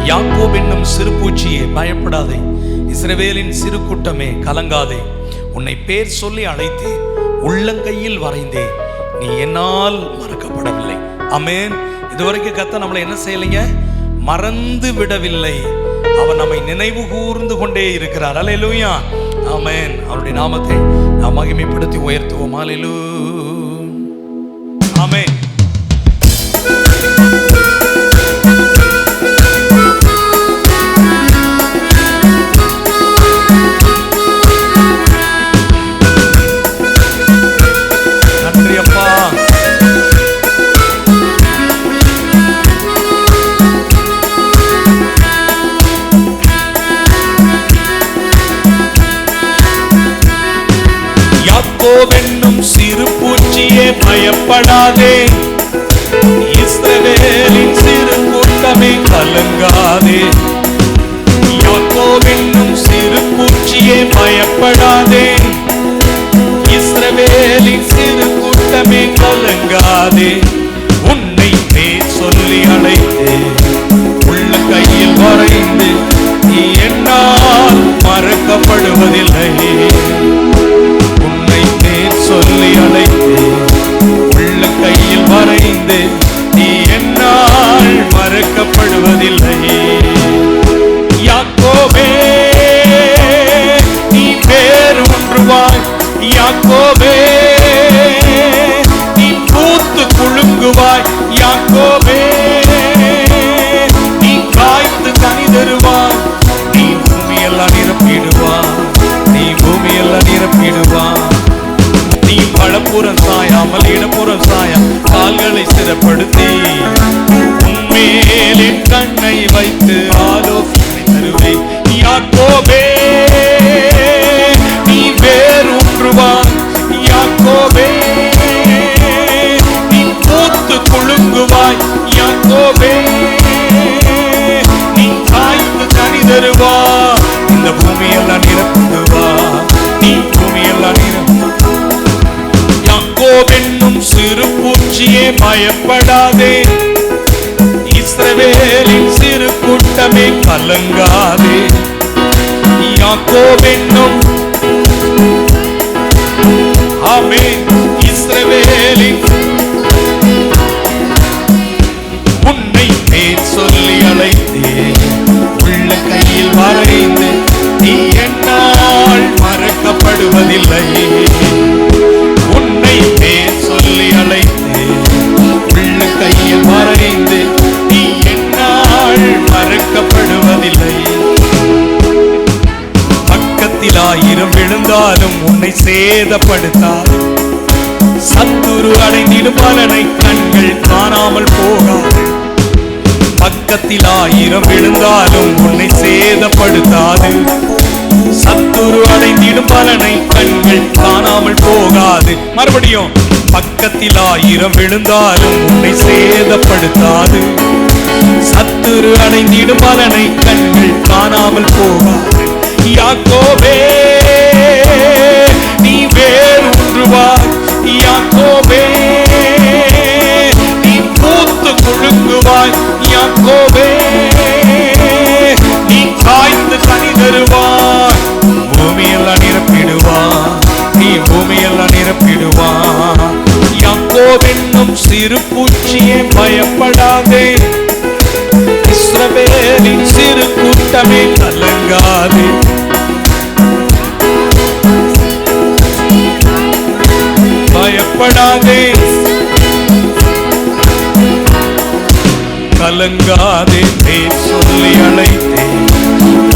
யாக்கோபு என்னும் சிறு பூச்சியே பயப்படாதே, இஸ்ரவேலின் சிறு கூட்டமே கலங்காதே. உன்னை பேர் சொல்லி அழைத்தே, உள்ளங்கையில் வரைந்தே, நீ என்னால் மறக்கப்படவில்லை. ஆமென். இதுவரைக்கும் கர்த்தர் நம்மளை என்ன செய்யலைங்க? மறந்து விடவில்லை. அவர் நம்மை நினைவு கூர்ந்து கொண்டே இருக்கிறார். அல்லேலூயா. ஆமென். அவருடைய நாமத்தை நாம் மகிமைப்படுத்தி உயர்த்துவோம். அல்லேலூயா. ஆமென். நன்றி அப்பா. யாக்கோபென்னும் சிறு பூச்சியே பயப்படாதே, இஸ்ரவேலின் சிறு கூட்டமே கலங்காதே. யாக்கோபென்னும் சிறு பூச்சியே பயப்படாதே, இஸ்ரவேலின் சிறு கூட்டமே கலங்காதே. உன்னை பேர் சொல்லி அழைத்தே, உள்ள கையில் வரைந்து, நீ என்னால் மறக்கப்படுவதில்லை. சொல்லி அழைத்து, உள்ள கையில் வரைந்து, நீ என்னால் மறக்கப்படுவதில்லை. யாக்கோபே நீ பேர் ஒன்றுவாய், யாக்கோபே நீ பூத்து குலுங்குவாய், யாக்கோபே நீ காய்த்து கனி தருவாய், நீ பூமியெல்லாம் நிரப்பிடுவாய், நீ பூமியெல்லாம் நிரப்பிடுவாய். நீ பழப்புறம் சாயாமல் இடப்புறம் சாயா கால்களை ஸ்திரப்படுத்தி, உன்மேல் என் கண்ணை வைத்து ஆலோசனை தருவேன். யாக்கோபே நீ வேரூன்றுவாய், யாக்கோபே நீ பூத்து குலுங்குவாய், யாக்கோபே நீ காய்த்து கனி தருவாய், இந்த பூமியெல்லாம் நிரப்புவாய், நீ பூமியெல்லாம் நிரப்பு. யாக்கோபென்னும் சிறு பூச்சியே பயப்படாதே, இஸ்ரவேலின் சிறு கூட்டமே கலங்காதே. யாக்கோபென்னும் ஆமென் இஸ்ரவேலின் உன்னை பேர் சொல்லி அழைத்தே, உள்ள கையில் வரைந்து, நீ என்னால் மறக்கப்படுவதில்லை. உன்னை பேர் சொல்லி அழைத்து, உள்ள கையில் வரைந்து, நீ என்னால் மறக்கப்படுவதில்லை. பக்கத்தில் 1000 விழுந்தாலும் உன்னை சேதப்படுத்தாது, சத்துரு அடைந்திடும் பலனை கண்கள் காணாமல் போகாது. பக்கத்தில் 1000 விழுந்தாலும் உன்னை சேதப்படுத்தாது, சத்துரு அடைந்திடும் பலனை கண்கள் காணாமல் போகாது. மறுபடியும், பக்கத்தில் 1000 விழுந்தாலும் உன்னை சேதப்படுத்தாது, சத்துரு அடைந்திடும் பலனை கண்கள் காணாமல் போகாது. யாக்கோபே நீ வேரூன்றுவாய், யாக்கோபே நீ பூத்து குலுங்குவாய், யாக்கோபே நீ காய்ந்து கனி தருவாய், பூமியெல்லாம் நிரப்பிடுவாய், நீ பூமியெல்லாம் நிரப்பிடுவாய். யாக்கோபென்னும் சிறு பூச்சியே பயப்படாதே, இஸ்ரவேலின் சிறு கூட்டமே கலங்காதே. பயப்படாதே, கலங்காதே, பேர் சொல்லி அழைத்தே,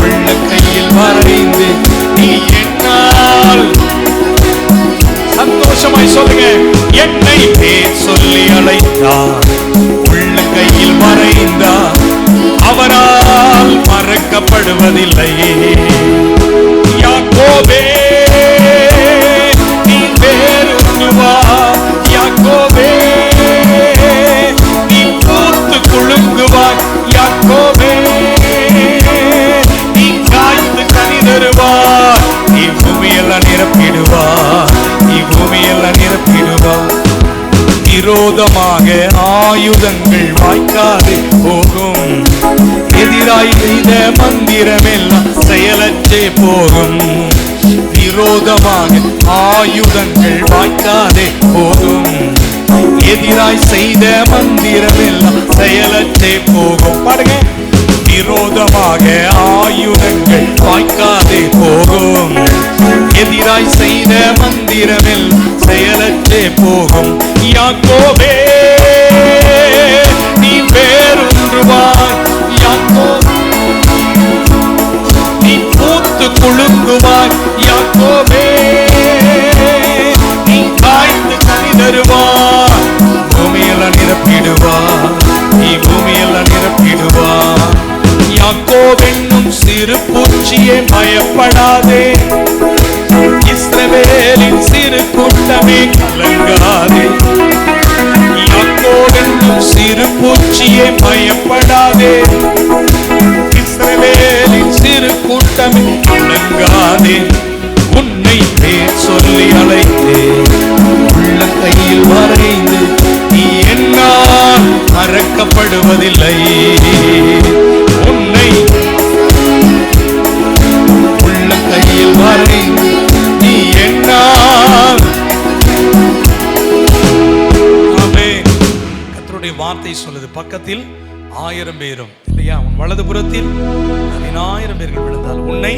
உள்ள கையில் வரைந்து, நீ என்னால் சந்தோஷமாய் சொல்லுங்க, என்னை பேர் சொல்லி அழைத்தார், உள்ள கையில் வரைந்தார், அவரால் மறக்கப்படுவதில்லை. யாக்கோபே நீ வேரூன்றுவாய், யாக்கோபே நீ பூத்து குலுங்குவாய், யாக்கோபே நீ காய்த்து கனி தருவாய், நீ பூமியெல்லாம் நிரப்பிடுவாய், நீ பூமியெல்லாம் நிரப்பிடுவாய். விரோதமாக ஆயுதங்கள் வாய்க்காது போகும், எதிராய் செய்த மந்திரமெல்லாம் செயலற்றே போகும். விரோதமாக ஆயுதங்கள் வாய்க்காதே போகும். எதிராய் செய்த மந்திரமெல்லாம் செயலற்றே போகும். பாருங்க, விரோதமாக ஆயுதங்கள் வாய்க்காதே போகும். எதிராய் செய்த மந்திரமெல்லாம் செயலற்றே போகும். யாக்கோபே நீ வேறொன்றுவாய், யாக்கோபே நீ பூத்து குலுங்குவாய். யாக்கோபே நீ காய்ந்து கனி தருவாய். பூமியெல்லாம் நிரப்பிடுவாய், நீ பூமியெல்லாம் நிரப்பிடுவாய். யாக்கோபென்னும் சிறு பூச்சியே பயப்படாதே, இஸ்ரவேலின் சிறு கூட்டமே கலங்காதே. யாக்கோபென்னும் சிறு பூச்சியே பயப்படாதே, இஸ்ரவேலின் சிறு கூட்டமே கலங்காதே. உன்னை பேர் சொல்லி அழைத்தே, உள்ள கையில் வரைந்து நீ என்னால் மறக்கப்படுவதில்லை. உன்னை உள்ள கையில் வரைந்து நீ என்னால். கர்த்தருடைய வார்த்தை சொல்லுது, பக்கத்தில் 1000 பேரும் இல்லையா, உன் வலதுபுறத்தில் 10000 பேர்கள் விழுந்தால் உன்னை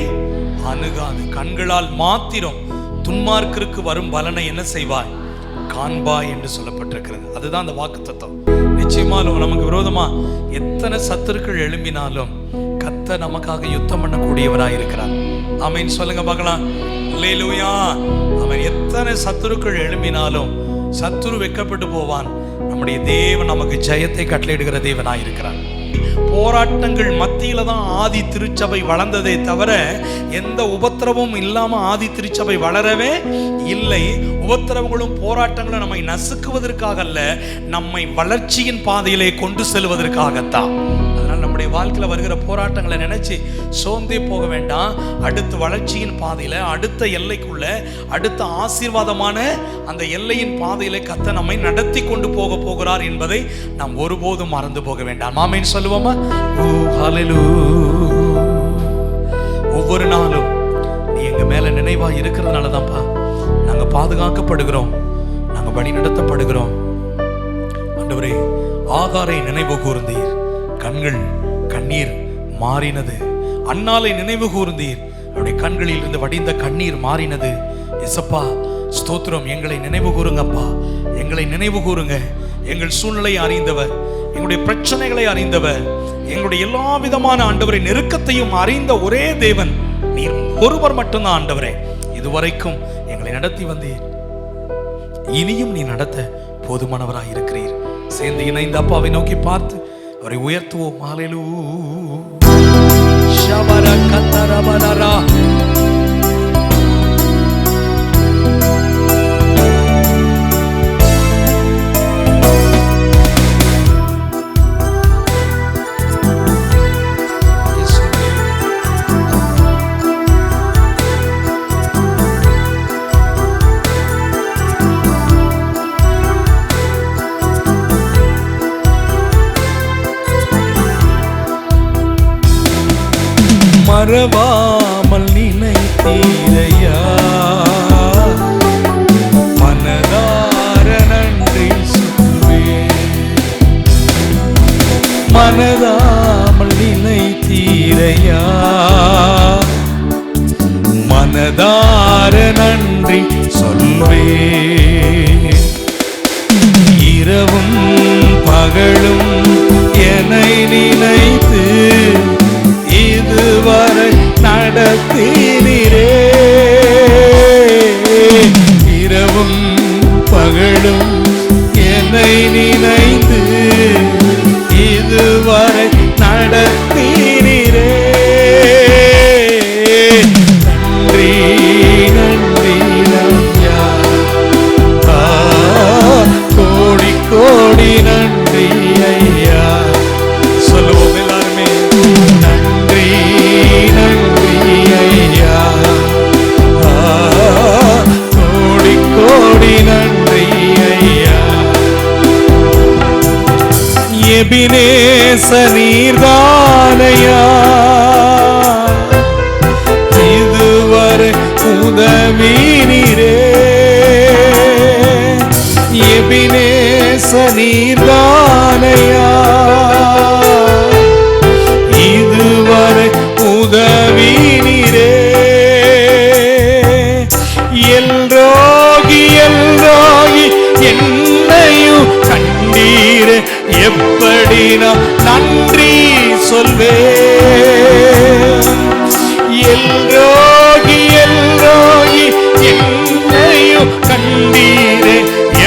அணுகாது. கண்களால் மாத்திரம் துன்மார்க்கருக்கு வரும் பலனை என்ன செய்வாய், காண்பாய் என்று சொல்லப்பட்டிருக்கிறது. அதுதான் அந்த வாக்குத்தத்தம். நிச்சயமா நமக்கு விரோதமா எத்தனை சத்துருக்கள் எழும்பினாலும் கர்த்தர் நமக்காக யுத்தம் பண்ணக்கூடியவராய் இருக்கிறார். ஆமென் சொல்லுங்க பார்க்கலாம். அல்லேலூயா. அவன் எத்தனை சத்துருக்கள் எழும்பினாலும் சத்துரு வெட்கப்பட்டு போவான். நம்முடைய தேவன் நமக்கு ஜெயத்தை கட்டளையிடுகிற தேவனாய் இருக்கிறார். போராட்டங்கள் மத்தியில தான் ஆதி திருச்சபை வளர்ந்ததே தவிர எந்த உபத்திரவமும் இல்லாம ஆதி திருச்சபை வளரவே இல்லை. உபத்திரவங்களும் போராட்டங்களும் நம்மை நசுக்குவதற்காக அல்ல, நம்மை வளர்ச்சியின் பாதையிலே கொண்டு செல்வதற்காகத்தான். அதனால் நம்முடைய வாழ்க்கையில் வருகிற போராட்டங்களை நினைச்சு சோர்ந்தே போக வேண்டாம். அடுத்த வளர்ச்சியின் பாதையில, அடுத்த எல்லைக்குள்ள, அடுத்த ஆசீர்வாதமான அந்த எல்லையின் பாதையில கர்த்தர் நம்மை நடத்தி கொண்டு போகிறார் என்பதை நாம் ஒருபோதும் மறந்து போக வேண்டாம். ஆமென் சொல்லுவோமா? ஒவ்வொரு நாளும் நீ எங்க மேல நினைவா இருக்கிறதுனால தான்ப்பா நாங்க பாதுகாக்கப்படுகிறோம், நாங்க வழி நடத்தப்படுகிறோம். ஆண்டவரே, ஆகாரை நினைவு கூர்ந்தீர், கண்கள் கண்ணீர் மாறினது. அன்னாலை நினைவு கூர்ந்தீர், அவருடைய கண்களில் இருந்து வடிந்த கண்ணீர் மாறினது. இயேசப்பா ஸ்தோத்திரம். எங்களை நினைவு கூறுங்கப்பா, எங்களை நினைவு கூறுங்க. எங்கள் சூழ்நிலையை அறிந்தவர், எங்களுடைய பிரச்சனைகளை அறிந்தவர், எங்களுடைய எல்லா விதமான ஆண்டவரை நெருக்கத்தையும் அறிந்த ஒரே தேவன் நீர் ஒருவர் மட்டும்தான் ஆண்டவரே. இதுவரைக்கும் எங்களை நடத்தி வந்தீர், இனியும் நீ நடத்த போதுமானவராய் இருக்கிறீர். சேர்ந்து இணைந்த அப்பாவை நோக்கி பார்த்து அவரை உயர்த்துவோம். ஹல்லேலூயா. மறவாமல் நினைத்தீரையா, மனதார நன்றி சொல்வேன். மனதாமல் நினைத்தீரையா, மனதார நன்றி சொல்வேன். இரவும் பகலும் என்னை நினைத்து இதுவரை நடத்தினீரே. இரவும் பகலும் என்னை நினைத்து இதுவரை நடத்தினீரே. நன்றி நன்றி ஐயா, கோடி கோடி நன்றி ஐயா. சொல்லுவோம் எல்லாருமே, நன்றி நன்றி ஐயா, எபினேச நீர்தானையா இதுவரை உதவி நீரே. எபினேச நீர்தானையா இதுவரை உதவி நீரே. எல்ரோகி எல்ரோகி என்னையும் கண்டீரே, எப்படி நான் நன்றி சொல்வேன். எல்ரோகி எல்ரோகி என்னையும் கண்டீரே,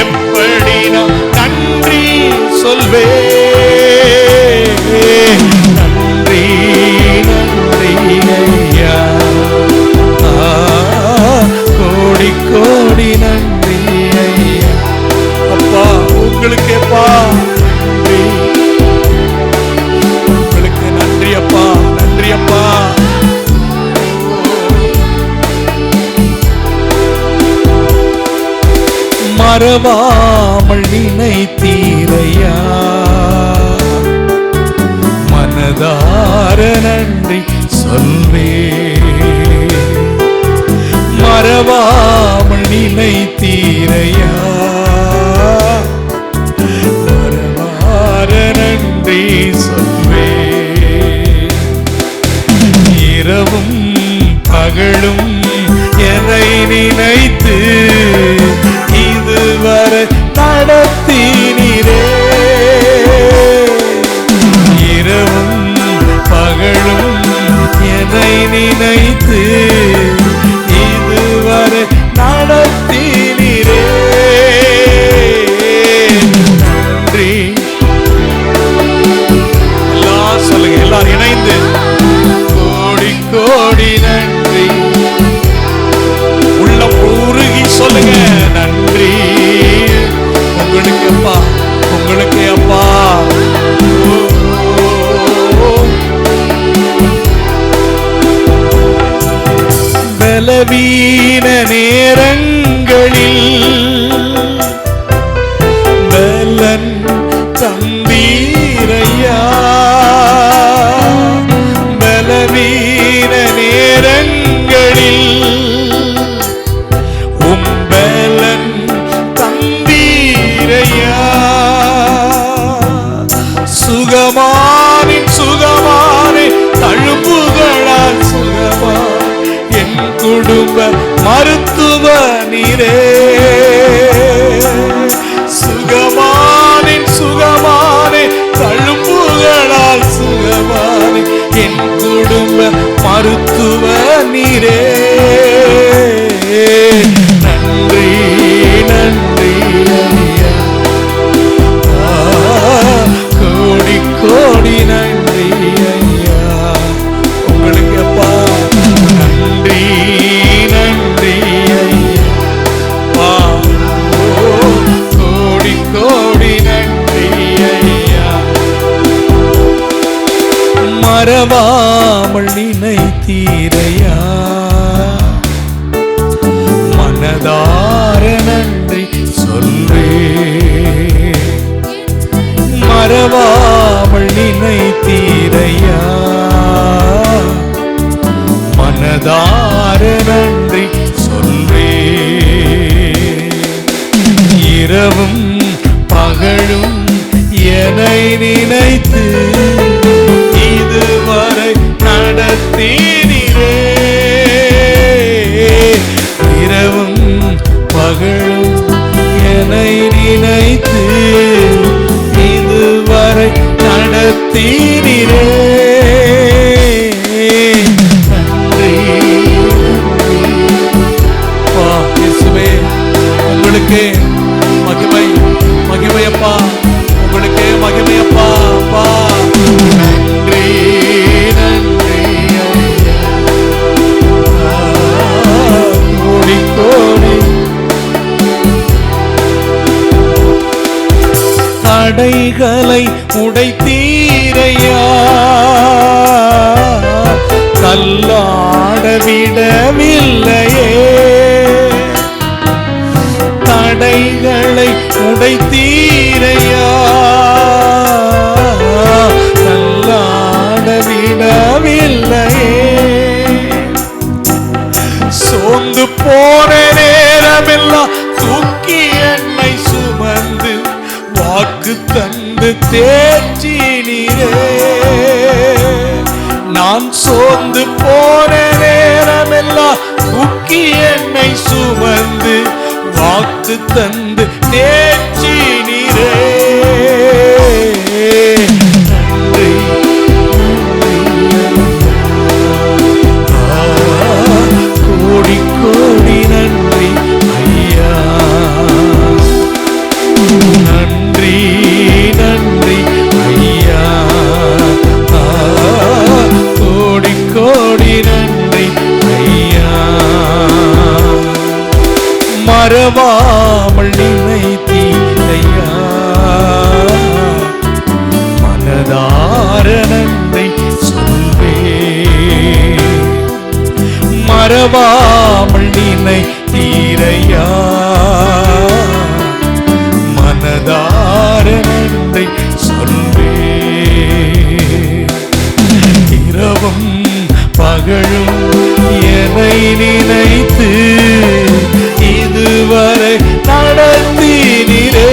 எப்படி நான் நன்றி சொல்வேன். நன்றி நன்றி ஐயா, கோடி கோடி நன்றி ஐயா. அப்பா உங்களுக்கேப்பா நன்றி, உங்களுக்கு நன்றி அப்பா, நன்றி அப்பா. மறவாமல் நினைத்தீரையா, மனதார நன்றி சொல்வே. மறவாமல் நினைத்தீரையா, மறவார நன்றி சொல்வே. இரவும் பகலும் என்னை நினைத்து இதுவரை நடத்தினீரே. இரவும் பகலும் என்னை நினைத்து இதுவரை நடத்தினீரே. நன்றி. எல்லாம் சொல்லுங்க, எல்லாரும் இணைந்து கோடி கோடி நன்றி. உள்ளம் உருகி சொல்லுங்க நன்றி. உங்களுக்கு அப்பா, உங்களுக்கு அப்பா. பலவீன நேரங்களில் பலன் தந்தீரையா, பலவீன நேரங்களில் உம்பலன் தந்தீரையா. சுகமானின் சுகமானே தழும்புகளால் சுகமா என் குடும்ப மருத்துவ நீரே. சுகமானின் சுகமானே தழும்புகளால் சுகமானே என் குடும்ப மருத்துவ நீரே. நன்றி நன்றி ஐயா, கோடி கோடி நன்றி ஐயா. உங்களுக்கு அப்பா நன்றி நன்றி ஐயா, கோடி கோடி நன்றி ஐயா. மறவாமல் நினைத்தீரையா, மனதார நன்றி சொல்வே. மறவாமல் நினைத்தீரையா, மனதார நன்றி சொல்வே. இரவும் பகலும் என்னை நினைத்து இதுவரை நடத்தினீரே. இரவும் பகலும் என்னை நினைத்து இதுவரை நடத்தினீரே. நன்றி இயேசுவே, உங்களுக்கு மகிமை மகிமையப்பா, உங்களுக்கு மகிமையப்பா. அப்பா நன்றி நன்றி கோடி கோடி. தடைகளை உடைத்தீரையா, தள்ளாட விடவில்லையே. தடைகளை உடைத்தீரையா, தேற்றினீரே. நான் சோர்ந்து போன நேரமெல்லாம் தூக்கி என்னை சுமந்து வாக்கு தந்து தேற்றினீரே. கோடி கோடி நன்றி ஐயா, நன்றி நன்றி ஐயா, கோடி கோடி நன்றி ஐயா. மறவாமல் நினைத்தீரையா, மனதார நன்றி சொல்வே. மறவாமல் நினைத்தீரையா, மனதார நன்றி சொல்வே. இரவும் பகலும் என்னை நினைத்து இதுவரை நடத்தினீரே.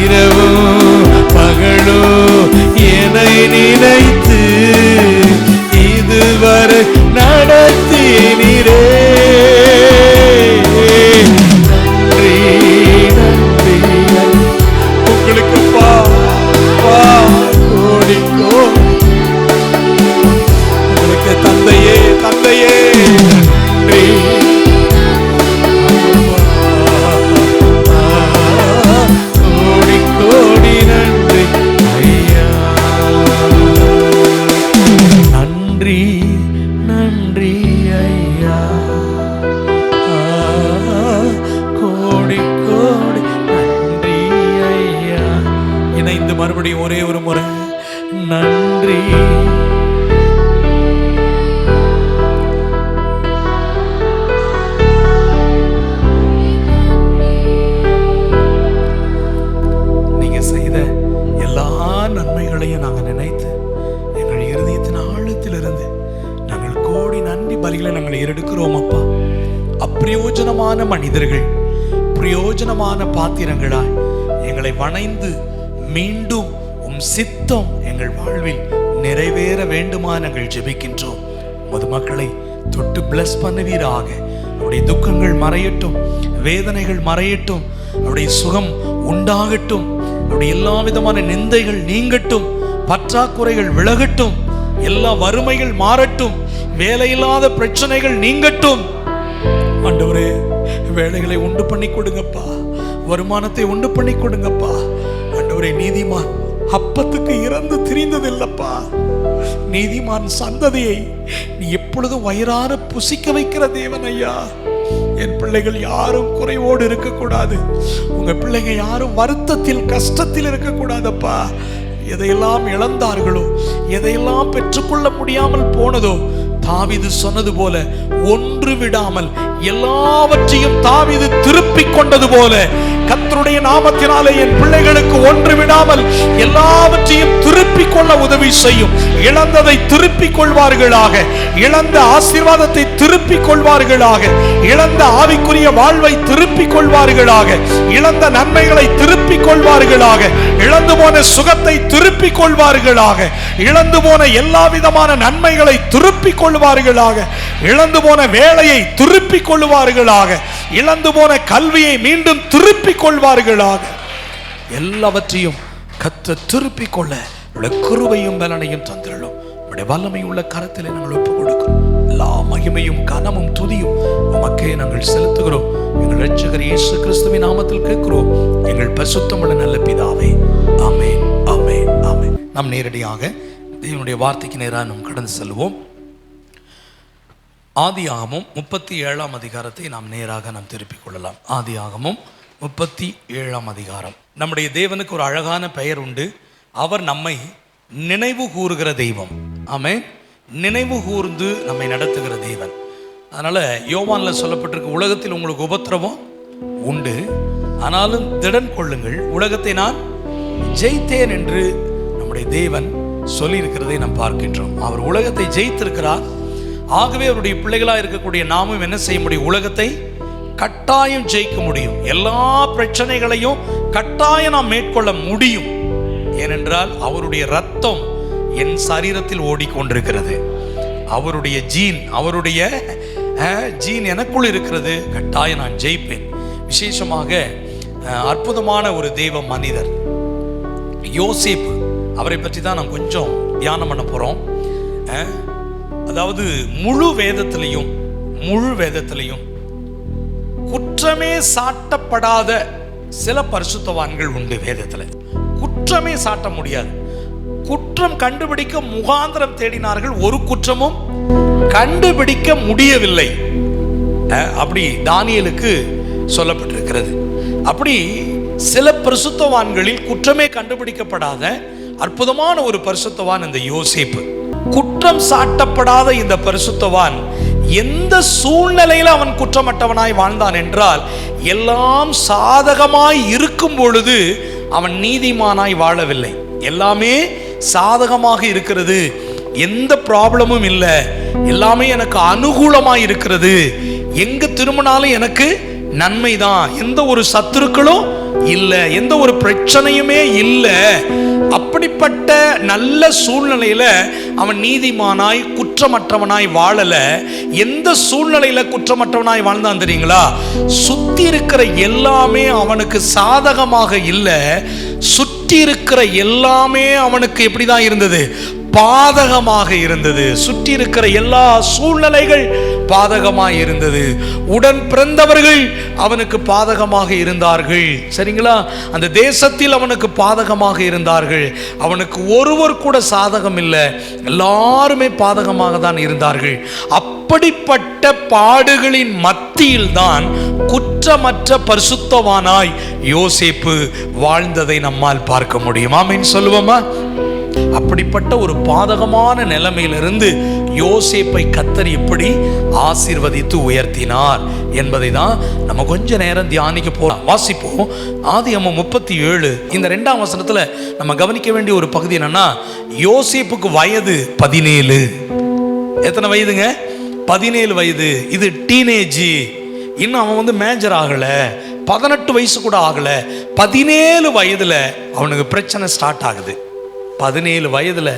இரவும் பகலும் என்னை நினைத்து இதுவரை நடத்தினீரே. நன்றி நன்றி உங்களுக்கு பா கோடி கோடி. உங்களுக்கு தந்தையே தந்தையே நன்றி. கோடி கோடி நன்றி ஐயா, நன்றி நன்றி ஐயா, கோடி கோடி நன்றி ஐயா. இணைந்து மறுபடியும் ஒரே ஒரு முறை நன்றி. நீங்க செய்த எல்லா நன்மைகளையும் நாங்கள் நினைத்து எங்கள் இருதயத்தின் ஆழத்திலிருந்து நாங்கள் கோடி நன்றி பலிகளை நாங்கள் ஏறெடுக்கிறோம் அப்பா. அப்பிரயோஜனமான மனிதர்கள் பிரயோஜனமான பாத்திரங்களாய் எங்களை வணைந்து மீண்டும் உம் சித்தம் எங்கள் வாழ்வில் நிறைவேற வேண்டுமா நாங்கள் ஜெபிக்கின்றோம். மதுமக்களை தொட்டு பிளஸ் பண்ணுவீராக. அவருடைய துக்கங்கள் மறையட்டும், வேதனைகள் மறையட்டும், அவருடைய சுகம் உண்டாகட்டும், அவருடைய எல்லா விதமான நிந்தைகள் நீங்கட்டும், பற்றாக்குறைகள் விலகட்டும், எல்லா வறுமைகள் மாறட்டும், வேலையில்லாத பிரச்சனைகள் நீங்கட்டும். ஆண்டவரே, வேலைகளை உண்டு பண்ணி கொடுங்கப்பா, வருமானத்தை உண்டு பண்ணி கொடுங்கப்பா. ஆண்டவரே, நீதிமான் அப்பத்துக்கு இறந்து திரிந்ததில்லப்பா. நீதிமான் சந்ததியை நீ எப்பொழுதும் வயிறார புசிக்க வைக்கிற தேவன் ஐயா. என் பிள்ளைகள் யாரும் குறைவோடு இருக்கக்கூடாது. உங்க பிள்ளைங்க யாரும் வருத்தத்தில் கஷ்டத்தில் இருக்கக்கூடாதப்பா. எதையெல்லாம் இழந்தார்களோ, எதையெல்லாம் பெற்றுக்கொள்ள முடியாமல் போனதோ, தாவீது சொன்னது போல ஒன்று விடாமல் எல்லாவற்றையும் தாவீது திருப்பிக் கொண்டது போல கர்த்தருடைய நாமத்தினாலே என் பிள்ளைகளுக்கு ஒன்று விடாமல் எல்லாவற்றையும் திருப்பிக் கொள்ள உதவி செய்யும். இழந்ததை திருப்பிக் கொள்வார்களாக, இழந்த ஆசீர்வாதத்தை திருப்பிக் கொள்வார்களாக, இழந்த ஆவிக்குரிய வாழ்வை திருப்பிக் கொள்வார்களாக, இழந்த நன்மைகளை திருப்பிக் கொள்வார்களாக, இழந்து போன சுகத்தை திருப்பிக் கொள்வார்களாக, இழந்து போன எல்லா விதமான நன்மைகளை திருப்பிக் கொள்வார்களாக, இழந்து போன வேலையை திருப்பிக் கொள்வார்களாக, இழந்து போன கல்வியை மீண்டும் திருப்பிக் கொள்வார்களாக. எல்லாவற்றையும் கர்த்தர் திருப்பிக் கொள்ள கிருபையும் பலனையும் தந்திரலும் உடைய வல்லமை உள்ள கரத்திலே நாங்கள் ஒப்புக் கொடுக்கிறோம். எல்லா மகிமையும் கனமும் துதியும் உமக்கே நாங்கள் செலுத்துகிறோம். எங்கள் இரட்சகர் இயேசு கிறிஸ்துவின் நாமத்தில் கேட்கிறோம் எங்கள் பரிசுத்தமுள்ள நல்ல பிதாவே. ஆமென், ஆமென், ஆமென். நாம் நேரடியாக தேவனுடைய வார்த்தைக்கு நேராக நாம் கடந்து செல்வோம். ஆதியாகமம் 37ஆம் அதிகாரத்தை நாம் நேராக நாம் திருப்பிக் கொள்ளலாம். ஆதியாகமம் 37ஆம் அதிகாரம். நம்முடைய தேவனுக்கு ஒரு அழகான பெயர் உண்டு. அவர் நம்மை நினைவு கூறுகிற தெய்வம். ஆமென். நினைவு கூர்ந்து நம்மை நடத்துகிற தேவன். அதனால யோவான்ல சொல்லப்பட்டிருக்கு, உலகத்தில் உங்களுக்கு உபத்திரவம் உண்டு, ஆனாலும் திடன் கொள்ளுங்கள், உலகத்தை நான் ஜெயித்தேன் என்று நம்முடைய தேவன் சொல்லி இருக்கிறதை நாம் பார்க்கின்றோம். அவர் உலகத்தை ஜெயித்திருக்கிறார். ஆகவே அவருடைய பிள்ளைகளாக இருக்கக்கூடிய நாமும் என்ன செய்ய முடியும்? உலகத்தை கட்டாயம் ஜெயிக்க முடியும். எல்லா பிரச்சனைகளையும் கட்டாயம் நாம் மேற்கொள்ள முடியும். ஏனென்றால் அவருடைய ரத்தம் என் சரீரத்தில் ஓடிக்கொண்டிருக்கிறது. அவருடைய ஜீன் எனக்குள் இருக்கிறது. கட்டாயம் நான் ஜெயிப்பேன். விசேஷமாக அற்புதமான ஒரு தெய்வ மனிதர் யோசேப்பு, அவரை பற்றி தான் நாம் கொஞ்சம் தியானம் பண்ண போறோம். அதாவது முழு வேதத்திலையும் குற்றமே சாட்டப்படாத சில பரிசுத்தவான்கள் உண்டு. வேதத்தில் குற்றமே சாட்ட முடியாது. குற்றம் கண்டுபிடிக்க முகாந்திரம் தேடினார்கள், ஒரு குற்றமும் கண்டுபிடிக்க முடியவில்லை. அப்படி தானியேலுக்கு சொல்லப்பட்டிருக்கிறது. அப்படி சில பரிசுத்தவான்களில் குற்றமே கண்டுபிடிக்கப்படாத அற்புதமான ஒரு பரிசுத்தவான் இந்த யோசேப்பு. குற்றம் சாட்டப்படாத இந்த பரிசுத்தவான் எந்த சூழ்நிலையில் அவன் குற்றமற்றவனாய் வாழ்ந்தான் என்றால், எல்லாம் சாதகமாய் இருக்கும் பொழுது அவன் நீதிமானாய் வாழவில்லை. எல்லாமே சாதகமாக இருக்கிறது, எந்த ப்ராப்ளமும் இல்லை, எல்லாமே எனக்கு அனுகூலமாய் இருக்கிறது, எங்க திரும்பினாலும் எனக்கு நன்மைதான், எந்த ஒரு சத்துருக்களும் இல்லை, எந்த ஒரு பிரச்சனையுமே இல்லை. அப்படிப்பட்ட நல்ல சூழ்நிலையில அவன் நீதிமானாய் குற்றமற்றவனாய் வாழல. எந்த சூழ்நிலையில குற்றமற்றவனாய் வாழ்ந்தான் தெரியுங்களா? சுத்தி இருக்கிற எல்லாமே அவனுக்கு சாதகமாக இல்லை, சுற்றி இருக்கிற எல்லாமே அவனுக்கு எப்படிதான் இருந்தது? பாதகமாக இருந்தது. சுற்றி இருக்கிற எல்லா சூழ்நிலைகள் பாதகமாக இருந்தது. உடன் பிறந்தவர்கள் அவனுக்கு பாதகமாக இருந்தார்கள். சரிங்களா? அந்த தேசத்தில் அவனுக்கு பாதகமாக இருந்தார்கள். அவனுக்கு ஒருவர் கூட சாதகம் இல்லை, எல்லாருமே பாதகமாக தான் இருந்தார்கள். அப்படிப்பட்ட பாடுகளின் மத்தியில் தான் குற்றமற்ற பரிசுத்தவானாய் யோசேப்பு வாழ்ந்ததை நம்மால் பார்க்க முடியும். ஆமென் சொல்லுவோமா? அப்படிப்பட்ட ஒரு பாதகமான நிலைமையிலிருந்து யோசேப்பை கர்த்தர் எப்படி ஆசீர்வதித்து உயர்த்தினார் என்பதை தான் நம்ம கொஞ்ச நேரம் தியானிக்க போறோம். வாசிப்போம். ஆதியாகமம் 37 இந்த 2ஆம் வசனத்துல நம்ம கவனிக்க வேண்டிய ஒரு பகுதி என்னன்னா, யோசேப்புக்கு வயது 17. எத்தனை வயதுங்க? 17 வயது. இது டீனேஜ். இன்னும் அவன் மேஜர் ஆகல, 18 வயசு கூட ஆகல. 17 வயதுல அவனுக்கு பிரச்சனை ஸ்டார்ட் ஆகுது. 17 வயதுல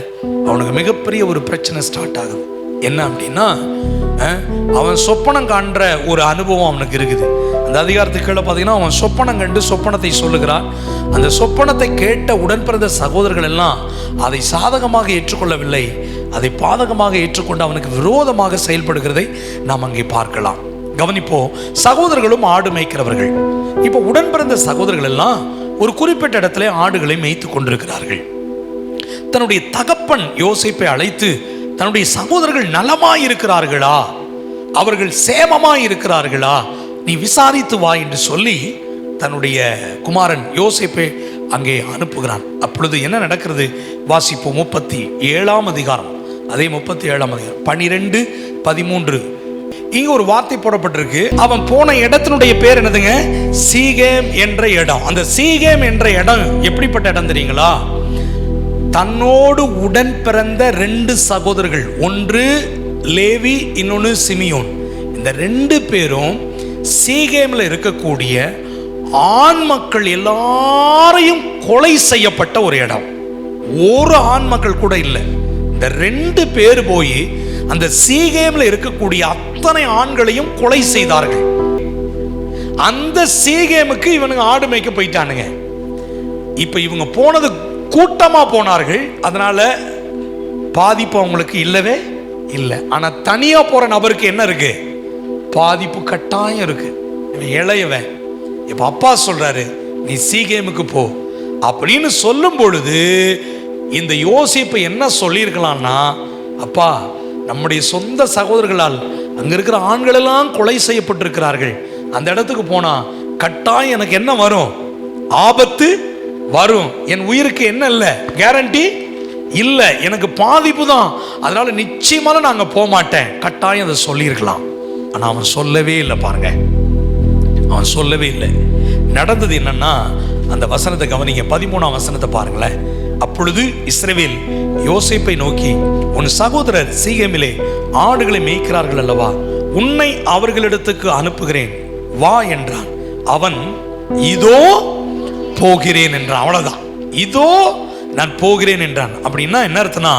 அவனுக்கு மிகப்பெரிய ஒரு பிரச்சனை ஸ்டார்ட் ஆகுது. என்ன அப்படின்னா, அவன் சொப்பனம் காண்ற ஒரு அனுபவம் அவனுக்கு இருக்குது. அந்த அதிகாரத்துக்கு கீழே பார்த்தீங்கன்னா, அவன் சொப்பனம் கண்டு சொப்பனத்தை சொல்லுகிறான். அந்த சொப்பனத்தை கேட்ட உடன்பிறந்த சகோதரர்கள் எல்லாம் அதை சாதகமாக ஏற்றுக்கொள்ளவில்லை, அதை பாதகமாக ஏற்றுக்கொண்டு அவனுக்கு விரோதமாக செயல்படுகிறதை நாம் அங்கே பார்க்கலாம். கவனிப்போம். சகோதரர்களும் ஆடு மேய்க்கிறவர்கள். இப்போ உடன்பிறந்த சகோதரர்கள் எல்லாம் ஒரு குறிப்பிட்ட இடத்துல ஆடுகளை மேய்த்து கொண்டிருக்கிறார்கள். தன்னுடைய தகப்பன் யோசேப்பை அழைத்து, தன்னுடைய சகோதரர்கள் நலமாய் இருக்கிறார்களா, அவர்கள் சேமமாய் இருக்கிறார்களா, நீ விசாரித்து வா என்று சொல்லி தன்னுடைய குமாரன் யோசேப்பை அங்கே அனுப்புகிறான். அப்பொழுது என்ன நடக்கிறது? வாசிப்போம். 37ஆம் அதிகாரம், அதே 37ஆம் அதிகாரம் 12, 13. இங்க ஒரு வார்த்தை போடப்பட்டிருக்கு. அவன் போன இடத்தினுடைய பேர் என்னதுங்க? சீகேம் என்ற இடம். அந்த சீகேம் என்ற இடம் எப்படிப்பட்ட இடம் தெரியுங்களா? தன்னோடு உடன் பிறந்த 2 சகோதரர்கள், ஒன்று லேவி, இன்னொன்று சிமியோன். இந்த 2 பேரும் சீகேம்ல இருக்கக்கூடிய ஆண் மக்கள் எல்லாரையும் கொலை செய்யப்பட்ட ஒரு இடம். ஒரு ஆண் மக்கள் கூட இல்லை. இந்த 2 பேர் போய் அந்த சீகேம்ல இருக்கக்கூடிய அத்தனை ஆண்களையும் கொலை செய்தார்கள். அந்த சீகேமுக்கு இவனுங்க ஆடு மேய்க்க போயிட்டானுங்க. இப்ப இவங்க போனது கூட்டமா போனார்கள், அதனால பாதிப்பு அவங்களுக்கு இல்லவே இல்லை. ஆனா தனியா போற நபருக்கு என்ன இருக்கு? பாதிப்பு கட்டாயம் இருக்கு. இளையவன் இப்ப அப்பா சொல்றாரு, நீ சீகேமுக்கு போ அப்படின்னு சொல்லும் பொழுது இந்த யோசேப்பு என்ன சொல்லியிருக்கலாம்னா, அப்பா, நம்முடைய சொந்த சகோதரர்களால் அங்க இருக்கிற ஆண்கள் எல்லாம் கொலை செய்யப்பட்டிருக்கிறார்கள், அந்த இடத்துக்கு போனா கட்டாயம் எனக்கு என்ன வரும்? ஆபத்து வரும். என் உயிருக்கு என்ன இல்லை? கேரண்டி இல்லை, எனக்கு பாதிப்பு தான். அதனால நிச்சயமாக நான் அங்கே போக மாட்டேன். கட்டாயம் அதை சொல்லியிருக்கலாம். ஆனால் அவன் சொல்லவே இல்லை. பாருங்க, அவன் சொல்லவே இல்லை. நடந்தது என்னன்னா, அந்த வசனத்தை கவனிங்க. 13ஆம் வசனத்தை பாருங்களேன். அப்பொழுது இஸ்ரவேல் யோசேப்பை நோக்கி, உன் சகோதரர் சீகேமிலே ஆடுகளை மேய்க்கிறார்கள் அல்லவா, உன்னை அவர்களிடத்துக்கு அனுப்புகிறேன், வா என்றான். அவன் இதோ போகிறேன் என்றான். அவ்வளவுதான், இதோ நான் போகிறேன் என்றான். அப்படின்னா என்ன அர்த்தம்னா,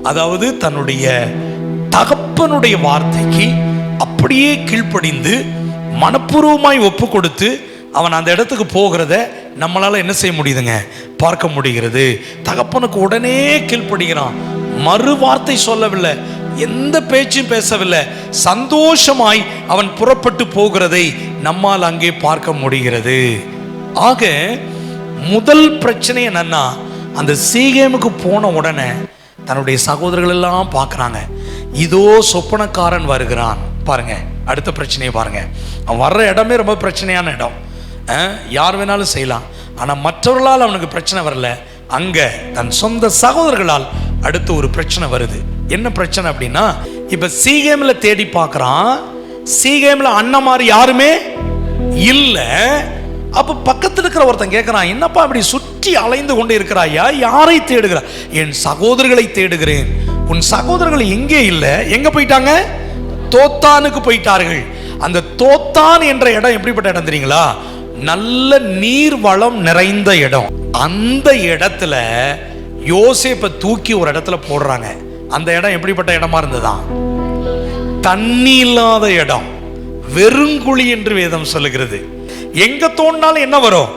அதாவது தன்னுடைய தகப்பனுடைய வார்த்தைக்கு அப்படியே கீழ்ப்படிந்து மனப்பூர்வமாய் ஒப்பு கொடுத்து அவன் அந்த இடத்துக்கு போகிறத நம்மளால என்ன செய்ய முடியுதுங்க, பார்க்க முடிகிறது. தகப்பனுக்கு உடனே கீழ்ப்படுகிறான். மறு வார்த்தை சொல்லவில்லை, எந்த பேச்சும் பேசவில்லை, சந்தோஷமாய் அவன் புறப்பட்டு போகிறதை நம்மால் அங்கே பார்க்க முடிகிறது. ஆக முதல் பிரச்சனை என்னன்னா, அந்த சீகேமுக்கு போன உடனே தன்னுடைய சகோதரர்கள் எல்லாம் பார்க்குறாங்க, இதோ சொப்பனக்காரன் வருகிறான். பாருங்க அடுத்த பிரச்சனையை பாருங்க. அவன் வர்ற இடமே ரொம்ப பிரச்சனையான இடம், யார் வேணாலும் செய்யலாம். ஆனால் மற்றவர்களால் அவனுக்கு பிரச்சனை வரல, அங்கே தன் சொந்த சகோதரர்களால் அடுத்து ஒரு பிரச்சனை வருது. என்ன பிரச்சனை அப்படின்னா, இப்போ சீகேமில் தேடி பார்க்குறான், சீகேமில் அண்ணன் மாதிரி யாருமே இல்லை. அப்போ பக்கத்தில் இருக்கிற ஒருத்தன் கேட்குறான், என்னப்பா இப்படி சுற்றி அலைந்து கொண்டு இருக்கிறாயா, யாரை தேடுகிறாய்? என் சகோதரர்களை தேடுகிறேன். உன் சகோதரர்கள் எங்கே இல்லை, எங்கே போயிட்டாங்க? தோத்தானுக்கு போயிட்டார்கள். அந்த தோத்தான் என்ற இடம் எப்படிப்பட்ட இடம் தெரியுங்களா? நல்ல நீர் வளம் நிறைந்த இடம். அந்த இடத்துல யோசேப்பை தூக்கி ஒரு இடத்துல போடுறாங்க. அந்த இடம் எப்படிப்பட்ட இடமா இருந்ததா? தண்ணி இல்லாத இடம், வெறுங்குழி என்று வேதம் சொல்லுகிறது. எங்க தோண்டினாலும் என்ன வரும்?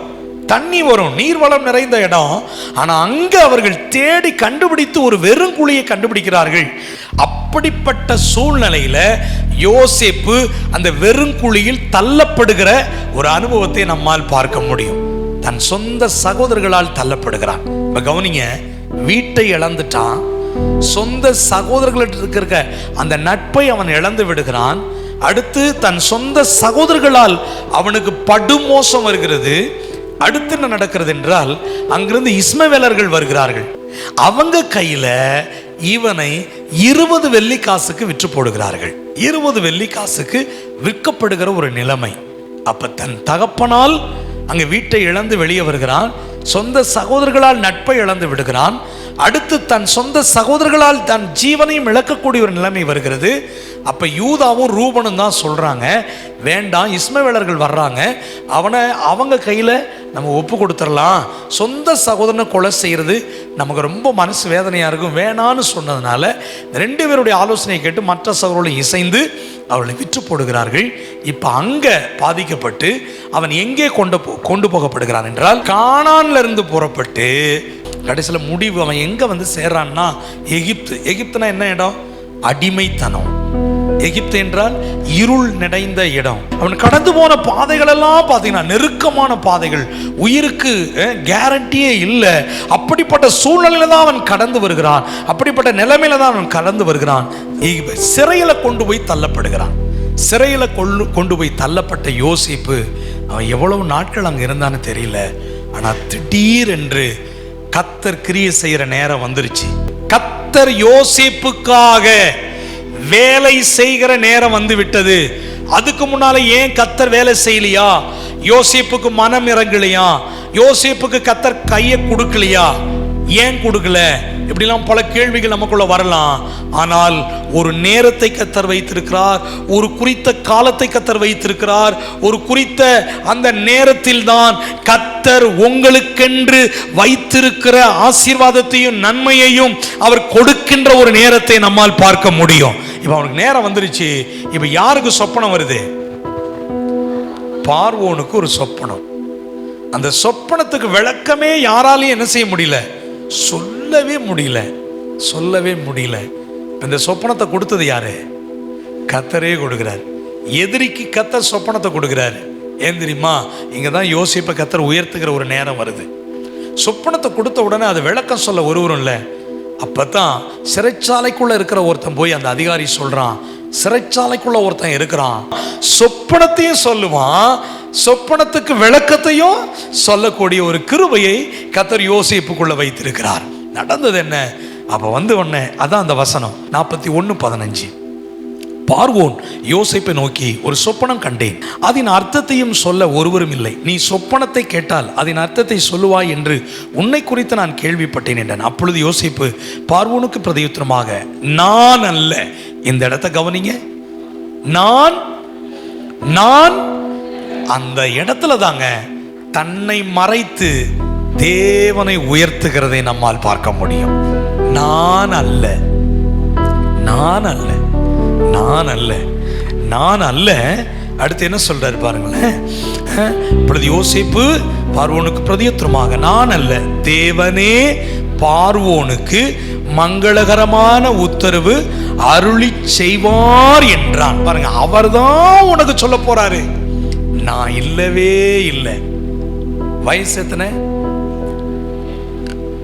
தண்ணி வரும், நீர்வளம் நிறைந்த இடம். ஆனா அங்க அவர்கள் தேடி கண்டுபிடித்து ஒரு வெறுங்குழியை கண்டுபிடிக்கிறார்கள். அப்படிப்பட்ட சூழ்நிலையில யோசேப்பு அந்த வெறுங்குழியில் தள்ளப்படுகிற ஒரு அனுபவத்தை நம்மால் பார்க்க முடியும். தன் சொந்த சகோதரர்களால் தள்ளப்படுகிறான். இப்ப கவனிங்க, வீட்டை இழந்துட்டான், சொந்த சகோதரர்கள் இருக்க அந்த நட்பை அவன் இழந்து விடுகிறான். அடுத்து தன் சொந்த சகோதரர்களால் அவனுக்கு படுமோசம் வருகிறது. அடுத்து என்ன நடக்கிறது என்றால், அங்கிருந்து இஸ்மவேலர்கள் வருகிறார்கள். அவங்க கையில இவனை 20 வெள்ளி காசுக்கு விற்று போடுகிறார்கள். 20 வெள்ளி காசுக்கு விற்கப்படுகிற ஒரு நிலைமை. அப்ப தன் தகப்பனால் அங்க வீட்டை இழந்து வெளியே வருகிறான், சொந்த சகோதரர்களால் நட்பை இழந்து விடுகிறான். அடுத்து தன் சொந்த சகோதரர்களால் தன் ஜீவனையும் இழக்கக்கூடிய ஒரு நிலைமை வருகிறது. அப்ப யூதாவும் ரூபனும் தான் சொல்றாங்க, வேண்டாம், இஸ்மவேலர்கள் வர்றாங்க, அவனை அவங்க கையில நம்ம ஒப்பு கொடுத்துடலாம். சொந்த சகோதரனை கொலை செய்யறது நமக்கு ரொம்ப மனசு வேதனையா இருக்கும், வேணான்னு சொன்னதுனால 2 பேருடைய ஆலோசனையை கேட்டு மற்ற சகோதரர்களை இசைந்து அவளை விற்று போடுகிறார்கள். இப்ப அங்க பாதிக்கப்பட்டு அவன் எங்கே கொண்டு போகப்படுகிறான் என்றால், கானான்ல இருந்து புறப்பட்டு கடைசியில் முடிவு அவன் எங்க வந்து சேர்றான்னா எகிப்து. எகிப்துனா என்ன இடம்? அடிமைத்தனம். எகிப்து என்றால் இருள் நிறைந்த இடம். அவன் கடந்து போன பாதைகள் எல்லாம் பார்த்தீங்கன்னா நெருக்கமான பாதைகள், உயிருக்கு கேரண்டியே இல்லை. அப்படிப்பட்ட சூழ்நிலையில தான் அவன் கடந்து வருகிறான். அப்படிப்பட்ட நிலைமையில தான் அவன் கடந்து வருகிறான். சிறையில கொண்டு போய் தள்ளப்படுகிறான். சிறையில கொண்டு போய் தள்ளப்பட்ட யோசேப்பு அவன் எவ்வளவு நாட்கள் அங்க இருந்தான்னு தெரியல. ஆனா திடீரென்று கர்த்தர் கிரியை செய்யற நேரம் வந்துருச்சு. கர்த்தர் யோசேப்புக்காக வேலை செய்கிற நேரம் வந்து விட்டது. அதுக்கு முன்னால ஏன் கர்த்தர் வேலை செய்யலையா? யோசேப்புக்கு மனம் இறங்கலையா? யோசேப்புக்கு கர்த்தர் கையை கொடுக்கலையா? ஏன் கொடுக்கல? இப்படிலாம் பல கேள்விகள் நமக்குள்ள வரலாம். ஆனால் ஒரு நேரத்தை கர்த்தர் வைத்திருக்கிறார், ஒரு குறித்த காலத்தை கர்த்தர் வைத்திருக்கிறார். ஒரு குறித்த அந்த நேரத்தில் தான் கர்த்தர் உங்களுக்கென்று வைத்திருக்கிற ஆசீர்வாதத்தையும் நன்மையையும் அவர் கொடுக்கின்ற ஒரு நேரத்தை நம்மால் பார்க்க முடியும். இப்ப அவனுக்கு நேரம் வந்துருச்சு. இப்ப யாருக்கு சொப்பனம் வருது? பார்வோனுக்கு ஒரு சொப்பனம். அந்த சொப்பனத்துக்கு விளக்கமே யாராலையும் என்ன செய்ய முடியல, சொல்லவே முடியல. இந்த சொப்பனத்தை கொடுத்தது யாரு? கர்த்தரே கொடுக்கிறார். எதிரிக்கு கர்த்தர் சொப்பனத்தை கொடுக்கிறார். ஏன் தெரியுமா? இங்கதான் யோசிப்பை கர்த்தர் உயர்த்துகிற ஒரு நேரம் வருது. சொப்பனத்தை கொடுத்த உடனே அது விளக்கம் சொல்ல ஒருவரும் இல்லை. அப்பதான் சிறைச்சாலைக்குள்ள இருக்கிற ஒருத்தன் போய் அந்த அதிகாரி சொல்றான், சிறைச்சாலைக்குள்ள ஒருத்தன் இருக்கிறான், சொப்பனத்தையும் சொல்லுவான், சொப்பனத்துக்கு விளக்கத்தையும் சொல்லக்கூடிய ஒரு கிருபையை கர்த்தர் யோசேப்புக்குள்ள வைத்திருக்கிறார். நடந்தது என்ன? அப்ப வந்து உடனே அதான் அந்த வசனம் 41:15. பார்வோன் யோசேப்பை நோக்கி, ஒரு சொப்பனம் கண்டேன், அதன் அர்த்தத்தையும் சொல்ல ஒருவரும் இல்லை. நீ சொப்பனத்தை கேட்டால் அதன் அர்த்தத்தை சொல்லுவாய் என்று உன்னை குறித்து நான் கேள்விப்பட்டேன் என்றான். அப்பொழுது யோசேப்பு பார்வோனுக்கு பிரதியுத்தரமாக, நான் அல்ல. இந்த இடத்தை கவனிங்க, நான் அந்த இடத்துல தாங்க தன்னை மறைத்து தேவனை உயர்த்துகிறதை நம்மால் பார்க்க முடியும். நான் அல்ல, நான் அல்ல, நான் அல்ல, நான் அல்ல. அடுத்து என்ன சொல்றாரு பாருங்களேன். இப்பொழுது யோசேப்பு பார்வோனுக்கு பிரதியுத்தரமாக, நான் அல்ல, தேவனே பார்வோனுக்கு மங்களகரமான உத்தரவு அருளி செய்வார் என்றான். பாருங்க, அவர்தான் உனக்கு சொல்ல போறாரு, நான் இல்லவே இல்லை. வயசு எத்தனை?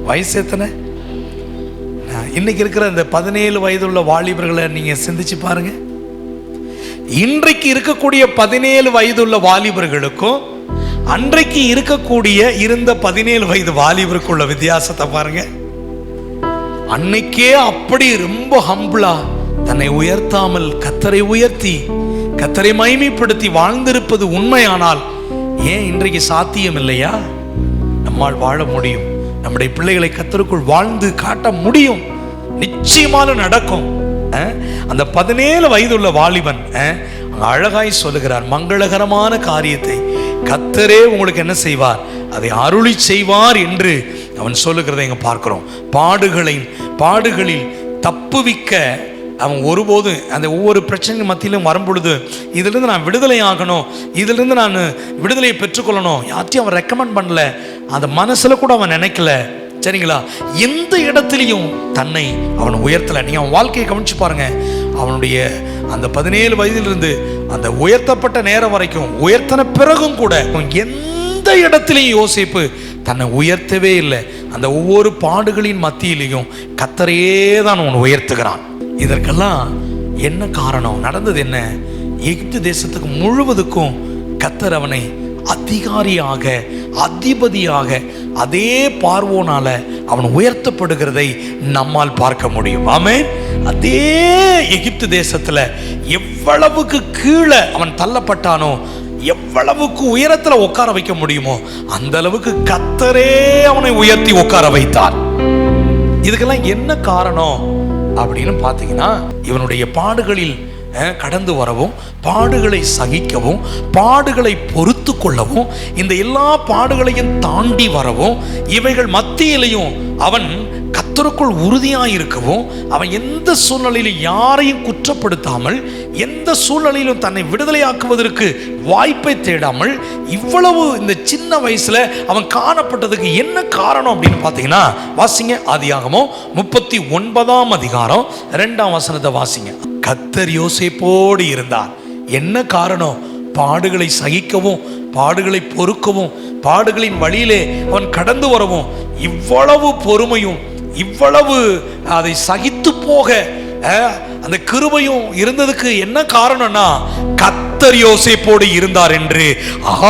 வயசு எத்தனை? இன்னைக்கு இருக்கிற இந்த 17 வயதுள்ள வாலிபர்களை நீங்க சிந்திச்சு பாருங்க. இன்றைக்கு இருக்கக்கூடிய 17 வயதுள்ள வாலிபர்களுக்கும் அன்றைக்கு இருந்த 17 வயது வாலிபருக்குள்ள வித்தியாசத்தை பாருங்க. அன்னைக்கே அப்படி ரொம்ப ஹம்பிளா தன்னை உயர்த்தாமல் கர்த்தரை உயர்த்தி கர்த்தரை மகிமைப்படுத்தி வாழ்ந்திருப்பது உண்மையானால் ஏன் இன்றைக்கு சாத்தியம் இல்லையா? நம்மால் வாழ முடியும். நம்முடைய பிள்ளைகளை கர்த்தருக்குள் வாழ்ந்து காட்ட முடியும். நிச்சயமாக நடக்கும். அந்த 17 வயதுள்ள வாலிபன் அழகாய் சொல்லுகிறார், மங்களகரமான காரியத்தை கர்த்தரே உங்களுக்கு என்ன செய்வார், அதை அருளி செய்வார் என்று அவன் சொல்லுகிறதை இங்க பார்க்கிறோம். பாடுகளில் தப்புவிக்க அவன் ஒருபோது அந்த ஒவ்வொரு பிரச்சனை மத்தியிலும் வரும்பொழுது இதிலிருந்து நான் விடுதலை ஆகணும், இதிலிருந்து நான் விடுதலையை பெற்றுக்கொள்ளணும், யார்ட்டையும் அவன் ரெக்கமெண்ட் பண்ணல, அந்த மனசுல கூட அவன் நினைக்கல. சரிங்களா? எந்த இடத்துலையும் தன்னை அவன் உயர்த்தல. நீங்க அவன் வாழ்க்கையை கவனிச்சு பாருங்க. அவனுடைய அந்த 17 வயதிலிருந்து அந்த உயர்த்தப்பட்ட நேரம் வரைக்கும், உயர்த்தன பிறகும் கூட எந்த இடத்திலையும் யோசேப்பு தன்னை உயர்த்தவே இல்லை. அந்த ஒவ்வொரு பாடுகளின் மத்தியிலையும் கர்த்தரையே தான் அவன் உயர்த்துகிறான். இதற்கெல்லாம் என்ன காரணம்? நடந்தது என்ன? எகிப்து தேசத்துக்கு முழுவதுக்கும் கர்த்தர் அவனை அதிகாரியாக, அதிபதியாக, அதே பார்வோனால அவன் உயர்த்தப்படுகிறதை நம்மால் பார்க்க முடியும். ஆமென். அதே எகிப்து தேசத்துல எவ்வளவுக்கு கீழே அவன் தள்ளப்பட்டானோ, எவ்வளவுக்கு உயரத்துல உட்கார வைக்க முடியுமோ அந்த அளவுக்கு கர்த்தரே அவனை உயர்த்தி உட்கார வைத்தார். இதுக்கெல்லாம் என்ன காரணம் அப்படின்னு பார்த்தீங்கன்னா, இவனுடைய பாடுகளில் கடந்து வரவும், பாடுகளை சகிக்கவும், பாடுகளை பொறுத்து கொள்ளவும், இந்த எல்லா பாடுகளையும் தாண்டி வரவும், இவைகள் மத்தியிலையும் அவன் கர்த்தருக்குள் உறுதியாயிருக்கவும், அவன் எந்த சூழ்நிலையிலும் யாரையும் குற்றப்படுத்தாமல், எந்த சூழ்நிலையிலும் தன்னை விடுதலையாக்குவதற்கு வாய்ப்பை தேடாமல், இவ்வளவு இந்த சின்ன வயசுல அவன் காணப்பட்டதுக்கு என்ன காரணம் அப்படின்னு பார்த்தீங்கன்னா, வாசிங்க ஆதியாகமம் 39ஆம் அதிகாரம் 2ஆம் வசனத்தை வாசிங்க. கர்த்தர் யோசேப்போடு இருந்தார். என்ன காரணம்? பாடுகளை சகிக்கவும், பாடுகளை பொறுக்கவும், பாடுகளின் வழியிலே அவன் கடந்து வரவும், இவ்வளவு பொறுமையும் இவ்வளவு அதை சகித்து போக அந்த கிருபையும் இருந்ததுக்கு என்ன காரணம்னா, கர்த்தர் யோசேப்போடு இருந்தார் என்று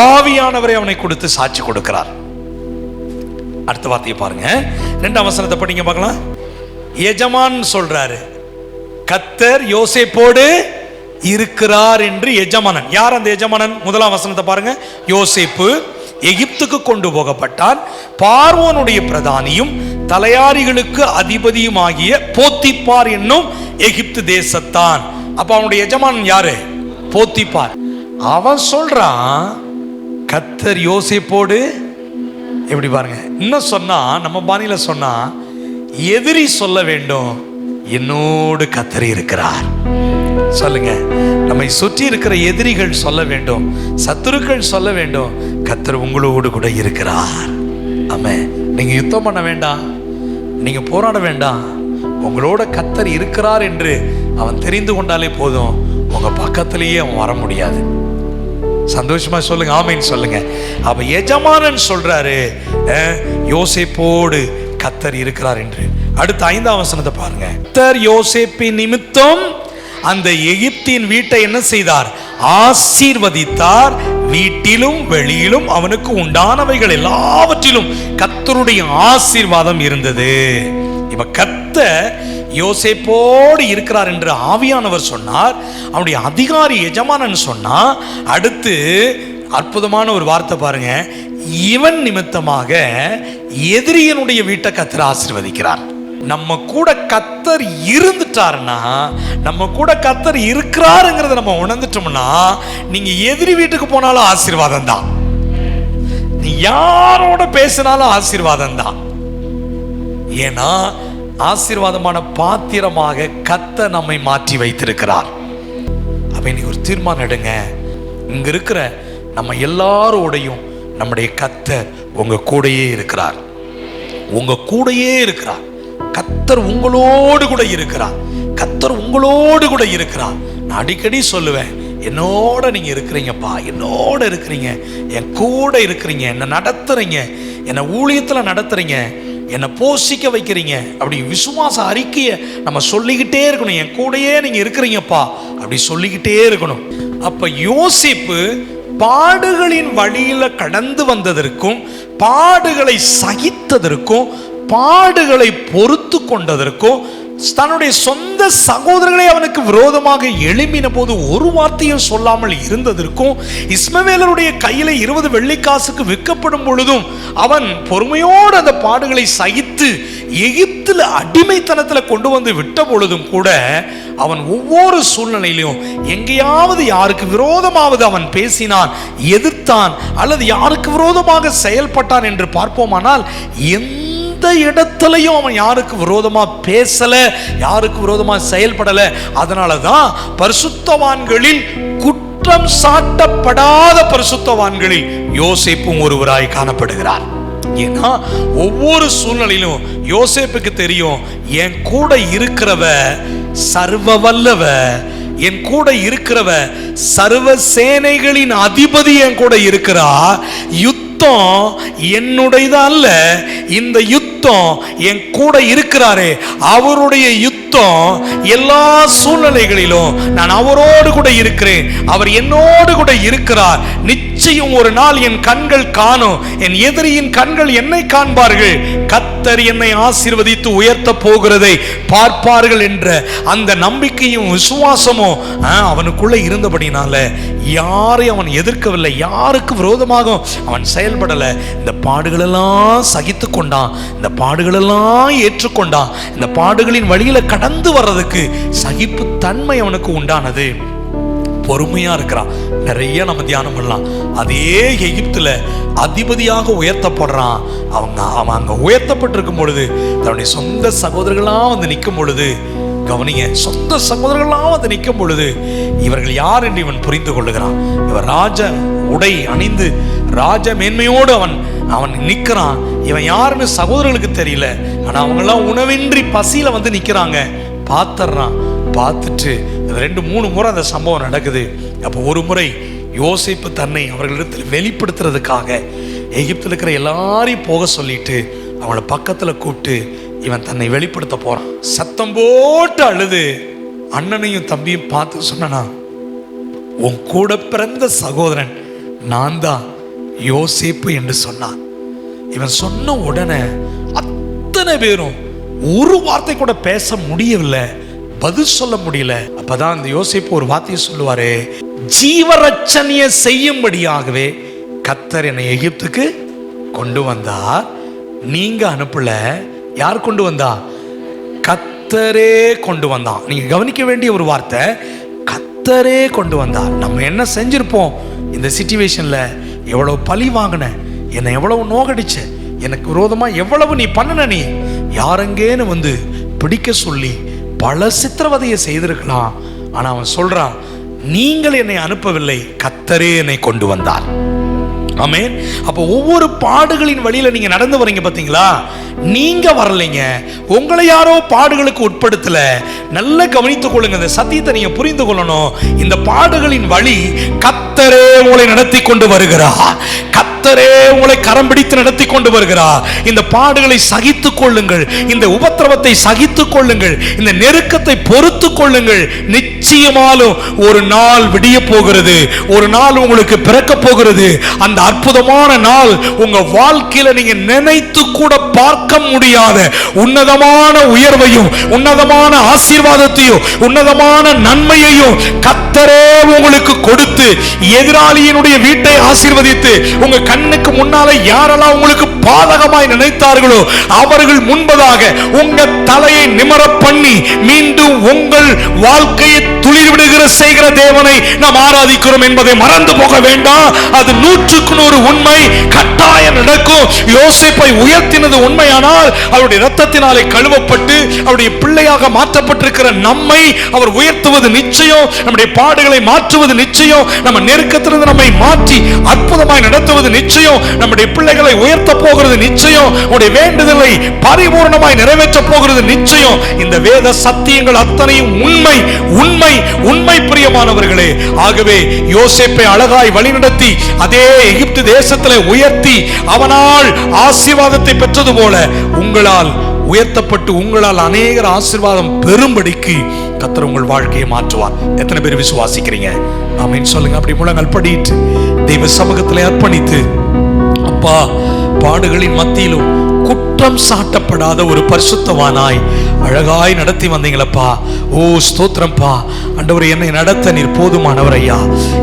ஆவியானவரை அவனை கொடுத்து சாட்சி கொடுக்கிறார். அடுத்த வார்த்தையை பாருங்க, 2ஆம் வசனத்தை படிங்க பார்க்கலாம். எஜமான் சொல்றாரு, கர்த்தர் யோசேப்போடு இருக்கிறார் என்று எஜமானன். யார் அந்த எஜமானன்? 1ஆம் வசனத்தை பாருங்க. யோசேப்பு எகிப்துக்கு கொண்டு போகப்பட்டான். பார்வோனுடைய பிரதானியும் தலையாரிகளுக்கு அதிபதியும் ஆகிய போத்திப்பார் என்னும் எகிப்து தேசத்தான். அப்ப அவனுடைய எஜமானன் யாரு? போத்திப்பார். அவன் சொல்றான், கர்த்தர் யோசேப்போடு. எப்படி பாருங்க, இன்னும் சொன்னா, நம்ம பாணியில சொன்னா, எதிரி சொல்ல வேண்டும், என்னோடு கர்த்தர் இருக்கிறார். சொல்லுங்க, நம்மை சுற்றி இருக்கிற எதிரிகள் சொல்ல வேண்டும், சத்துருக்கள் சொல்ல வேண்டும், கர்த்தர் உங்களோடு கூட இருக்கிறார். ஆமென். நீங்க யுத்தம் பண்ண வேண்டாம், நீங்க போராட வேண்டாம், உங்களோட கர்த்தர் இருக்கிறார் என்று அவன் தெரிந்து கொண்டாலே போதும், உங்க பக்கத்திலேயே அவன் வர முடியாது. சந்தோஷமா சொல்லுங்க, ஆமென் சொல்லுங்க. அப்ப எஜமானன் சொல்றாரு, யோசேப்போடு கர்த்தர் இருக்கிறார் என்று. அடுத்த 5ஆம் வசனத்தை பாருங்க. கர்த்தர் யோசேப்பின் நிமித்தம் அந்த எகிப்தின் வீட்டை என்ன செய்தார்? ஆசீர்வதித்தார். வீட்டிலும் வெளியிலும் அவனுக்கு உண்டானவைகள் எல்லாவற்றிலும் கர்த்தருடைய ஆசீர்வாதம் இருந்தது. இப்ப கர்த்தர் யோசேப்போடு இருக்கிறார் என்று ஆவியானவர் சொன்னார். அவனுடைய அதிகாரி எஜமானன் சொன்னா, அடுத்து அற்புதமான ஒரு வார்த்தை பாருங்க, இவன் நிமித்தமாக எதிரியனுடைய வீட்டை கர்த்தர் ஆசீர்வதிக்கிறார். நம்ம கூட கர்த்தர் இருந்துட்டாருன்னா, நம்ம கூட கர்த்தர் இருக்கிறாருங்கிறத நம்ம உணர்ந்துட்டோம்னா, நீங்க எதிரி வீட்டுக்கு போனாலும் ஆசீர்வாதம் தான், நீ யாரோட பேசினாலும் ஆசீர்வாதம் தான். ஏன்னா ஆசீர்வாதமான பாத்திரமாக கர்த்தர் நம்மை மாற்றி வைத்திருக்கிறார். அப்ப இன்னைக்கு ஒரு தீர்மானம் எடுங்க. இங்க இருக்கிற நம்ம எல்லாரோடையும் நம்முடைய கர்த்தர் உங்க கூடயே இருக்கிறார், உங்க கூடயே இருக்கிறார். கர்த்தர் உங்களோடு கூட இருக்கிறார், கர்த்தர் உங்களோடு கூட இருக்கிறார். நான் அடிக்கடி சொல்லுவேன், என்னோட நீங்க இருக்கிறீங்கப்பா, என்னோட இருக்கிறீங்க, என் கூட இருக்கிறீங்க, என்னை நடத்துறீங்க, என்னை ஊழியத்துல நடத்துறீங்க, என்னை போஷிக்க வைக்கிறீங்க. அப்படி விசுவாச அறிக்கையை நம்ம சொல்லிக்கிட்டே இருக்கணும். என் கூடயே நீங்க இருக்கிறீங்கப்பா அப்படி சொல்லிக்கிட்டே இருக்கணும். அப்ப யோசேப்பு பாடுகளின் வழியில கடந்து வந்ததற்கும், பாடுகளை சகித்ததற்கும், பாடுகளை பொறுத்து கொண்டதற்கும், தன்னுடைய சொந்த சகோதரர்களை அவனுக்கு விரோதமாக எழும்பின போது ஒரு வார்த்தையும் சொல்லாமல் இருந்ததற்கும், இஸ்மவேலருடைய கையில 20 வெள்ளிக்காசுக்கு விற்கப்படும் பொழுதும் அவன் பொறுமையோடு அந்த பாடுகளை சகித்து எகிப்தில் அடிமைத்தனத்தில் கொண்டு வந்து விட்ட பொழுதும் கூட அவன் ஒவ்வொரு சூழ்நிலையிலும் எங்கேயாவது யாருக்கு விரோதமாவது அவன் பேசினான், எதிர்த்தான், அல்லது யாருக்கு விரோதமாக செயல்பட்டான் என்று பார்ப்போமானால் எந்த இடத்துலையும் அவன் யாருக்கு விரோதமா பேசல, யாருக்கு விரோதமா செயல்படல. அதனாலதான் பரிசுத்தவான்களில் குற்றம் சாட்டப்படாத பரிசுத்தவான்களில் யோசேப்பும் ஒருவராய் காணப்படுகிறார். ஏன்னா ஒவ்வொரு சூழ்நிலையிலும் யோசேப்புக்கு தெரியும், என் கூட இருக்கிறவ சர்வ வல்லவ, என் கூட இருக்கிறவ சர்வ சேனைகளின் அதிபதி என் கூட இருக்கிறா. யுத்தம் என்னுடையது அல்ல, இந்த யுத்தம் என் கூட இருக்கிறாரே அவருடைய யுத்தம். எல்லா சூழ்நிலைகளிலும் நான் அவரோடு கூட இருக்கிறேன், அவர் என்னோடு கூட இருக்கிறார். நிச்சயம் ஒரு நாள் என் கண்கள் காணும், என் எதிரியின் கண்கள் என்னை காண்பார்கள், கர்த்தர் என்னை ஆசீர்வதித்து உயர்த்த போகிறதை பார்ப்பார்கள் என்ற அந்த நம்பிக்கையும் விசுவாசமும் அவனுக்குள்ள இருந்தபடினால யாரையும் அவன் எதிர்க்கவில்லை, யாருக்கு விரோதமாக அவன் செயல்படல. இந்த பாடுகளெல்லாம் சகித்து கொண்டான், இந்த பாடுகளெல்லாம் ஏற்றுக்கொண்டான். இந்த பாடுகளின் வழியில கடந்து வர்றதுக்கு சகிப்பு தன்மை அவனுக்கு உண்டானது. பொறுமையா இருக்கிறான். நிறைய நம்ம தியானம் பண்ணலாம். அதே எகிப்துல அதிபதியாக உயர்த்தப்படுறான். அவன் அங்க உயர்த்தப்பட்டிருக்கும் பொழுது தன்னுடைய சொந்த சகோதரர்களாம் வந்து நிற்கும் பொழுது, கவனிங்க, சொந்த சகோதரர்களாம் வந்து நிற்கும் பொழுது இவர்கள் யார் என்று இவன் புரிந்து கொள்ளுகிறான். இவர் ராஜ உடை அணிந்து ராஜ மேன்மையோடு அவன் நிற்கிறான். இவன் யாருன்னு சகோதரர்களுக்கு தெரியல. ஆனா அவங்கெல்லாம் உணவின்றி பசியில வந்து நிற்கிறாங்க. பார்த்துறான். பார்த்துட்டு 2-3 முறை அந்த சம்பவம் நடக்குது. அப்போ ஒரு முறை யோசேப்பு தன்னை அவர்களிடத்தில் வெளிப்படுத்துறதுக்காக எகிப்தில் இருக்கிற எல்லாரையும் போக சொல்லிட்டு அவங்கள பக்கத்தில் கூப்பிட்டு இவன் தன்னை வெளிப்படுத்த போறான். சத்தம் போட்டு அழுது அண்ணனையும் தம்பியும் பார்த்து சொன்னா, உன் கூட பிறந்த சகோதரன் நான் தான் யோசேப்பு என்று சொன்னான். இவன் சொன்ன உடனே அத்தனை பேரும் ஒரு வார்த்தை கூட பேச முடியவில்லை, பதில் சொல்ல முடியல. அப்பதான் அந்த யோசேப்பு ஒரு வார்த்தையை சொல்லுவாரு, ஜீவரட்சணிய செய்யும்படியாகவே கர்த்தர் என்னை எகிப்துக்கு கொண்டு வந்தார், நீங்க அனுப்பல. யார் கொண்டு வந்தா? கர்த்தரே கொண்டு வந்தான். நீங்க கவனிக்க வேண்டிய ஒரு வார்த்தை, கர்த்தரே கொண்டு வந்தார். நம்ம என்ன செஞ்சிருப்போம் இந்த சிச்சுவேஷன்ல? எவ்வளவு பழி வாங்கின, என்னை எவ்வளவு நோகடிச்ச, எனக்கு விரோதமா எவ்வளவு நீ பண்ணன, நீ யாரெங்கேன்னு வந்து பிடிக்க சொல்லி பல சித்திரவதையை செய்திருக்கலாம். ஆனா அவன் சொல்றான், நீங்கள் என்னை அனுப்பவில்லை, கர்த்தரே என்னை கொண்டு வந்தார். ஆமென். அப்ப ஒவ்வொரு பாடுகளின் வழியில நீங்க நடந்து வரீங்க பாத்தீங்களா? நீங்க வரலைங்க, உங்களை யாரோ பாடுகளுக்கு உட்படுத்தல. நல்ல கவனித்துக் கொள்ளுங்க, இந்த சத்தியத்தை நீங்க புரிந்து கொள்ளணும். இந்த பாடுகளின் வழி கர்த்தரே உங்களை நடத்தி கொண்டு வருகிறார். கர்த்தரே உங்களை கரம் பிடித்து நடத்தி கொண்டு வருகிறார். இந்த பாடுகளை சகித்துக் கொள்ளுங்கள், இந்த உபத்திரவத்தை சகித்துக் கொள்ளுங்கள், இந்த நெருக்கத்தை பொறுத்து கொள்ளுங்கள். நிச்சயமாலும் ஒரு நாள் விடிய போகிறது, ஒரு நாள் உங்களுக்கு பிறக்க போகிறது. அந்த அற்புதமான நாள் உங்க வாழ்க்கையில நீங்க நினைத்து கூட பார்க்க முடியாத உன்னதமான உயர்வையும் உன்னதமான ஆசீர்வாதத்தையும் உன்னதமான நன்மையையும் கர்த்தரே உங்களுக்கு கொடுத்து எதிராளியினுடைய வீட்டை ஆசீர்வதித்து உங்க கண்ணுக்கு முன்னால யாரெல்லாம் உங்களுக்கு பாதகமாய் நினைத்தார்களோ அவர்கள் முன்பதாக உங்க தலையை நிமர பண்ணி மீண்டும் உங்கள் வாழ்க்கையை துளிர்விடுகிற செய்கிற தேவனை நாம் ஆராதிக்கிறோம் என்பதை மறந்து போக வேண்டாம். அது 100% உண்மை, கட்டாயம் நடக்கும். யோசேப்பை உயர்த்தினது உண்மையானால் அவருடைய இரத்தத்தினாலே கழுவப்பட்டு அவருடைய பிள்ளையாக மாற்றப்பட்டிருக்கிற நம்மை அவர் உயர்த்துவது நிச்சயம். நம்முடைய பாடுகளை மாற்றுவது நிச்சயம். நம்ம நெருக்கத்திலிருந்து நம்மை மாற்றி அற்புதமாய் நடத்துவது நிச்சயம். நம்முடைய பிள்ளைகளை உயர்த்த போகிறது நிச்சயம். உடைய வேண்டுதலை பரிபூர்ணமாய் நிறைவேற்ற போகிறது நிச்சயம். இந்த வேத சத்தியங்கள் அத்தனையும் உண்மை உண்மை உண்மை பிரியமானவர்களே. ஆகவே யோசேப்பை அழகாய் வழிநடத்தி அதே எகிப்து தேசத்திலே உயர்த்தி அவனால் ஆசீர்வாதத்தை பெற்றது போல உங்களால் உயர்த்தப்பட்டு உங்களால் அநேகர் ஆசீர்வாதம் பெரும்படிக்கு கர்த்தர் உங்கள் வாழ்க்கையை மாற்றுவார். எத்தனை பேர் விசுவாசிக்கிறீங்க? ஆமென் சொல்லுங்க. அப்படி முழங்கால் படிட்டு தெய்வ சமூகத்தில் அர்ப்பணித்து, அப்பா, பாடுகளின் மத்தியிலும் குற்றம் சாட்டப்படாத ஒரு பரிசுத்தவானாய் அழகாய் நடத்தி வந்தீங்களப்பா. ஓ ஸ்தோத்திரம்பா. ஆண்டவரே, என்னை நடத்த நீர் போதுமானவர் ஐயா.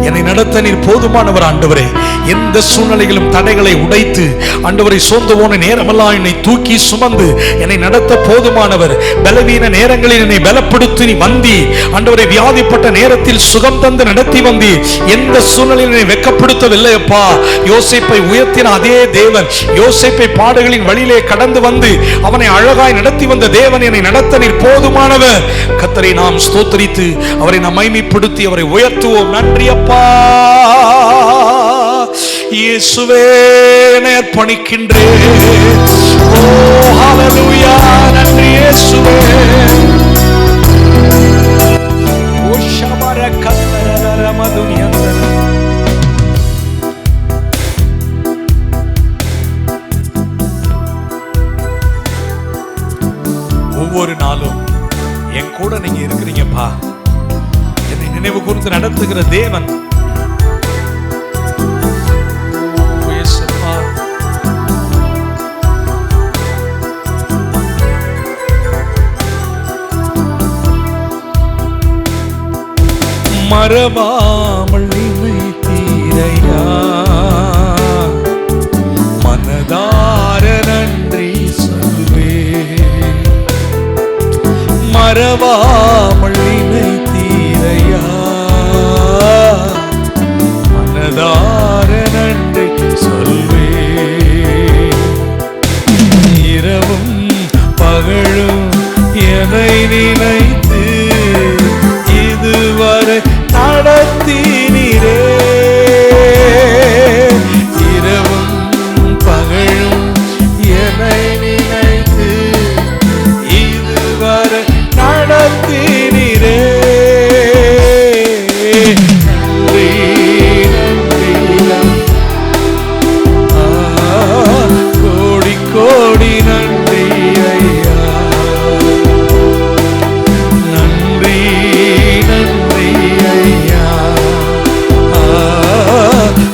என்னை நடத்த நீர் போதுமானவர் ஆண்டவரே. எந்த சூழ்நிலைகளும் தடைகளை உடைத்து ஆண்டவரை சோர்ந்து போன நேரமெல்லாம் என்னை தூக்கி சுமந்து என்னை நடத்த போதுமானவர். பலவீன நேரங்களில் என்னை பலப்படுத்தி நீ வந்தி ஆண்டவரை. வியாதிப்பட்ட நேரத்தில் சுகம் தந்து நடத்தி வந்தி. எந்த சூழ்நிலையில் என்னை வெட்கப்படுத்தவில்லை அப்பா. யோசேப்பை உயர்த்தின அதே தேவன், யோசேப்பை பாடுகளின் வழியிலே கடந்து வந்து அவனை அழகாய் நடத்தி வந்த தேவன் என்னை நடத்த நீர் போதுமானவர். கர்த்தரை நாம் ஸ்தோத்திரித்து அவரை நாம் மகிமைப்படுத்தி அவரை உயர்த்துவோம். நன்றி அப்பா. இயேசுவே, அர்ப்பணிக்கின்றேன். ஓ ஹல்லேலூயா. நன்றி இயேசுவே. ஓ ஷபர கத்தரர மதுனியந்தர. ஒவ்வொரு நாளும் என் கூட நீங்க இருக்கிறீங்கப்பா. என்னை நினைவு கூர்ந்து நடத்துகிற தேவன். மறவாமல் நினைத்தீரையா, மனதார நன்றி சொல்வே. மறவாமல் நினைத்தீரையா, மனதார நன்றி சொல்வே. இரவும் பகலும் என்னை நினைத்து இதுவரை நடத்தினீரே. இரவும் பகலும் என்னை நினைத்து இதுவரை நடத்தினீரே. நன்றி நன்றி கோடி கோடி நன்றி ஐயா. நன்றி நன்றி ஐயா.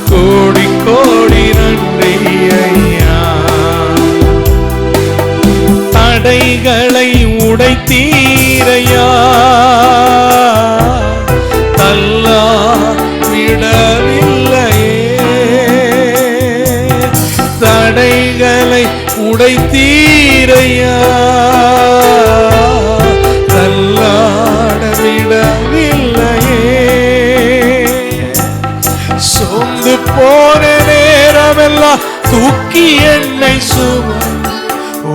கோடி கோடி நன்றி ஐயா. தடைகளை உடைத்தீரையா, தள்ளா விடவில்லையே. தடைகளை உடைத்தீரையா, தள்ளாட விடவில்லையே. சோர்ந்து போன நேரமெல்லாம் தூக்கி என்னை சுமந்து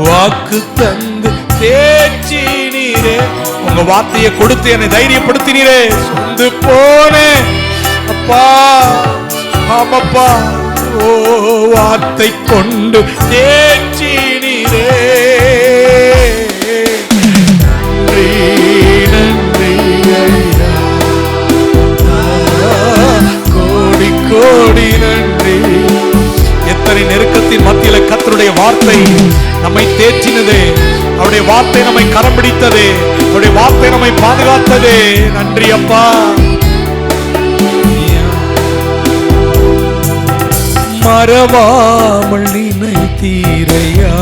வாக்கு தந்து தேற்றினீரே. உங்க வார்த்தையை கொடுத்து என்னை தைரியப்படுத்தினீரே. சோர்ந்து போனேன் அப்பா. ஆமாப்பா. ஓ வார்த்தை கொண்டு தேற்றினீரே. நன்றி நன்றி ஐயா. கோடி கோடி நன்றி. எத்தனை நெருக்கத்தின் மத்தியில கர்த்தருடைய வார்த்தை நம்மை தேற்றினதே. அவருடைய வார்த்தை நம்மை கரம் பிடித்தது, அவருடைய வார்த்தை நம்மை பாதுகாத்தது. நன்றி அப்பா. மறவாமல் நினைத்தீரையா,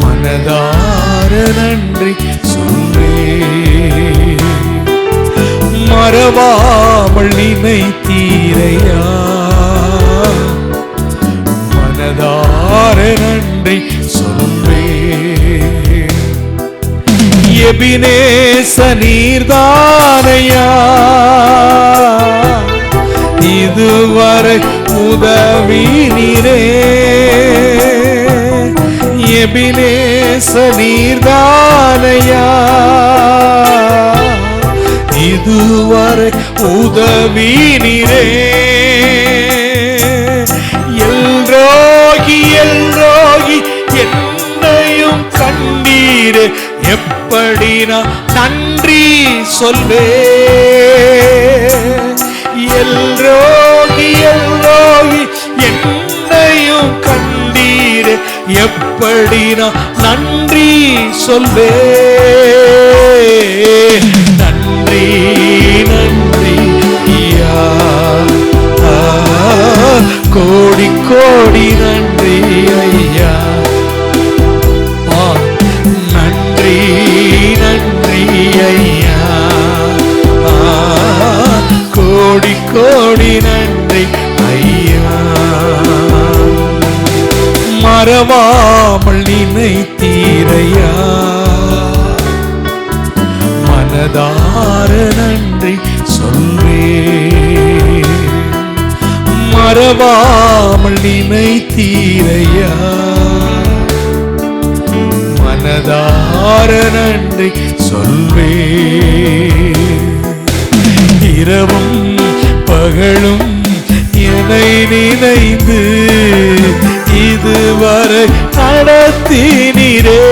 மனதார நன்றி சொல்வே. மறவாமல் நினைத்தீரையா, மனதார நன்றி சொல்வே. எபினேச நீர்தானையா, இதுவரை உதவி நீரே. எபினேச நீர்தானையா, இதுவரை உதவி நீரே. எல்ரோகி எல்ரோகி என்னையும் கண்டீரே, எப்படி நான் நன்றி சொல்வே. எல்ரோகி எல்ரோகி என்னையும் கண்டீரே, எப்படி நான் நன்றி சொல்வே. நன்றி நன்றி ஐயா, கோடி கோடி நன்றி ஐயா. நன்றி நன்றி ஐயா, கோடி கோடி நன்றி ஐயா. மறவாமல் நினைத்தீரையா, மனதார நன்றி சொல்வே. மறவாமல் நினைத்தீரையா, மனதார நன்றி சொல்வே. இரவும் பகலும் என்னை நினைந்து இதுவரை நடத்தினீரே.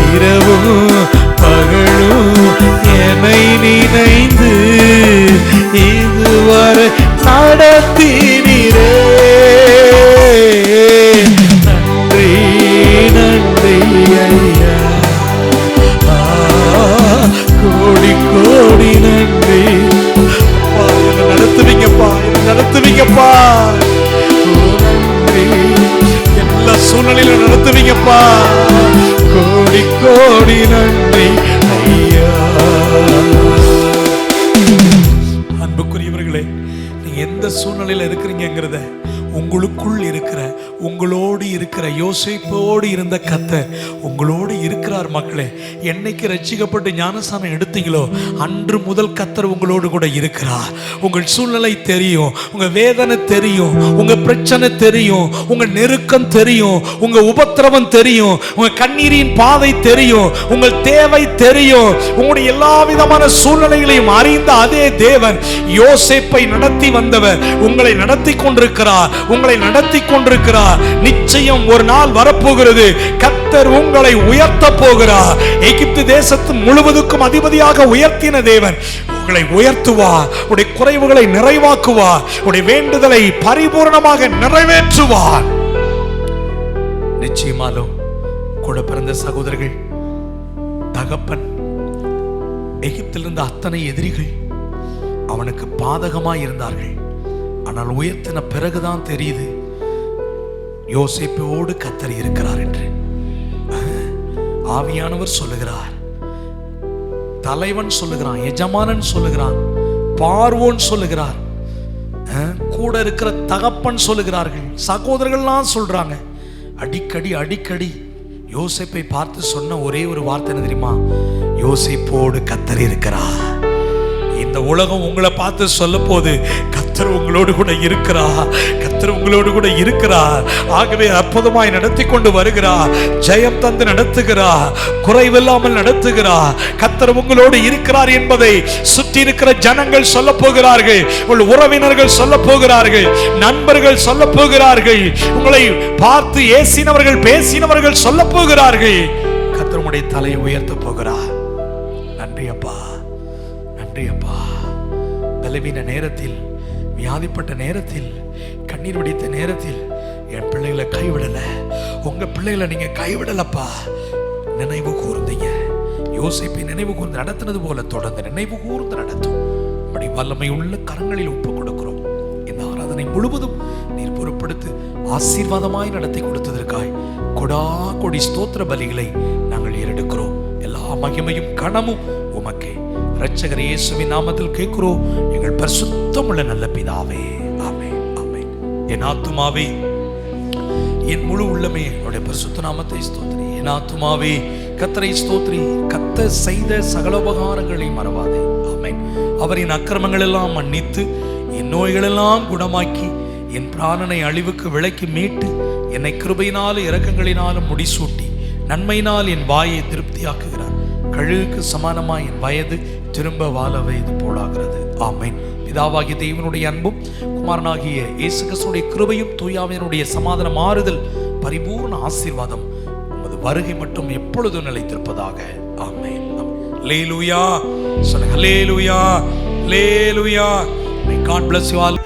இரவும் பகலும் என்னை நினைந்து இதுவரை நடத்தினீரே. நன்றி நன்றி ஐயா, கோடி கோடி நன்றி. நடத்துவீங்கப்பா, நடத்துவீங்கப்பா. நன்றி, எல்லா சூழ்நிலையிலும் நடத்துவீங்கப்பா. கோடி கோடி நன்றி ஐயா. அன்புக்குரியவர்களே, நீங்க எந்த சூழ்நிலையில இருக்கிறீங்கிறத உங்களுக்குள் இருக்கிற, உங்களோடு இருக்கிற, யோசேப்போடு இருந்த கர்த்தர் உங்களோடு இருக்கிறார். மக்களே, என்னைக்கு ரட்சிக்கப்பட்டு ஞானஸ்நானம் எடுத்தீங்களோ அன்று முதல் கர்த்தர் உங்களோடு கூட இருக்கிறார். உங்கள் சூழ்நிலை தெரியும், உங்க வேதனை தெரியும், உங்க பிரச்சனை தெரியும், உங்க நெருக்கம் தெரியும், உங்க உபத்திரவம் தெரியும், உங்க கண்ணீரின் பாதை தெரியும், உங்கள் தேவை தெரியும். உங்களுடைய எல்லா விதமான சூழ்நிலைகளையும் அறிந்த அதே தேவன் யோசேப்பை நடத்தி வந்தவர் உங்களை நடத்தி கொண்டிருக்கிறார், உங்களை நடத்தி கொண்டிருக்கிறார். நிச்சயம் ஒரு நாள் வரப்போகிறது, கர்த்தர் உங்களை உயர்த்த போகிறார். எகிப்து தேசத்து முழுவதுக்கும் அதிபதியாக உயர்த்தின தேவன் உங்களை உயர்த்துவார். உடைய குறைவுகளை நிறைவாக்குவார். உடைய வேண்டுதலை பரிபூர்ணமாக நிறைவேற்றுவார். நிச்சயமாலும் கூட பிறந்த சகோதரர்கள், தகப்பன் எகிப்திலிருந்த அத்தனை எதிரிகள் அவனுக்கு பாதகமாய் இருந்தார்கள். ஆனால் உயர்த்தின பிறகுதான் தெரியுது யோசேப்போடு கர்த்தர் இருக்கிறார் என்று. ஆவியானவர் சொல்லுகிறார், தலைவன் சொல்லுகிறான், எஜமானன் சொல்லுகிறான், பார்வோன் சொல்லுகிறார், கூட இருக்கிற தகப்பன் சொல்லுகிறார்கள், சகோதரர்கள்லாம் சொல்றாங்க. அடிக்கடி அடிக்கடி யோசேப்பை பார்த்து சொன்ன ஒரே ஒரு வார்த்தை என்ன தெரியுமா? யோசேப்போடு கர்த்தர் இருக்கிறார். இந்த உலகம் உங்களை பார்த்து சொல்ல போது கர்த்தர் உங்களோடு கூட இருக்கிறார், கர்த்தர் உங்களோடு கூட இருக்கிறார். ஆகவே அற்புதமாய் நடத்தி கொண்டு வருகிறார், ஜெயம் தந்து நடத்துகிறார், குறைவில்லாமல் நடத்துகிறார். கர்த்தர் உங்களோடு இருக்கிறார் என்பதை சுற்றி இருக்கிற ஜனங்கள் சொல்ல போகிறார்கள், உங்கள் உறவினர்கள் சொல்ல போகிறார்கள், நண்பர்கள் சொல்ல போகிறார்கள், உங்களை பார்த்து ஏசினவர்கள் பேசினவர்கள் சொல்ல போகிறார்கள். கர்த்தர் உங்களுடைய தலையை உயர்த்த போகிறார். நன்றி அப்பா, நன்றி அப்பா. பலவீன நேரத்தில், வியாதிப்பட்ட நேரத்தில், கண்ணீர் வடித்த நேரத்தில் என் பிள்ளைகளை கைவிடல, உங்க பிள்ளைகளை நீங்க கைவிடலப்பா. நினைவு கூர்ந்தீங்க, யோசிப்பை நினைவு கூர்ந்து நடத்தினது போல தொடர்ந்து நினைவு கூர்ந்து நடத்தும் அப்படி வல்லமை உள்ள கரங்களில் ஒப்பு கொடுக்கிறோம். இந்த ஆராதனை முழுவதும் நீர் பொறுப்படுத்து ஆசீர்வாதமாய் நடத்தி கொடுத்ததற்காய் கொடா கொடி ஸ்தோத்திர பலிகளை நாங்கள் ஏறெடுக்கிறோம். எல்லா மகிமையும் கனமும் உமக்கே. இரட்சகர் இயேசுவின் நாமத்தில் கேட்கிறோம் எங்கள் பரிசுத்தமுள்ள நல்ல பிதாவே, ஆமென், ஆமென். என் ஆத்துமாவே, என் முழு உள்ளமே அவருடைய பரிசுத்த நாமத்தை ஸ்தோத்திரி. என் ஆத்துமாவே கர்த்தரை ஸ்தோத்திரி. கர்த்தர் செய்த சகல உபகாரங்களை மறவாதே, ஆமென். அவரின் அக்கிரமங்கள் எல்லாம் மன்னித்து என் நோய்களெல்லாம் குணமாக்கி என் பிராணனை அழிவுக்கு விலக்கி மீட்டு என்னை கிருபையினாலும் இரக்கங்களினாலும் முடிசூட்டி நன்மையினால் என் வாயை திருப்தியாக்குகிறார். கழுகுக்கு சமானமாய் என் வயது திரும்ப வாழ வயது போலாகிறது, ஆமென். பிதாவாகிய தேவனுடைய அன்பும் குமாரனாகிய இயேசு கிறிஸ்துவின் கிருபையும் தூயாவினுடைய சமாதான மாறுதல் பரிபூர்ண ஆசீர்வாதம் உமது வருகை மட்டும் எப்பொழுதும் நிலைத்திருப்பதாக, ஆமென். அல்லேலூயா சொல்லுங்க, அல்லேலூயா, அல்லேலூயா. May God bless you all.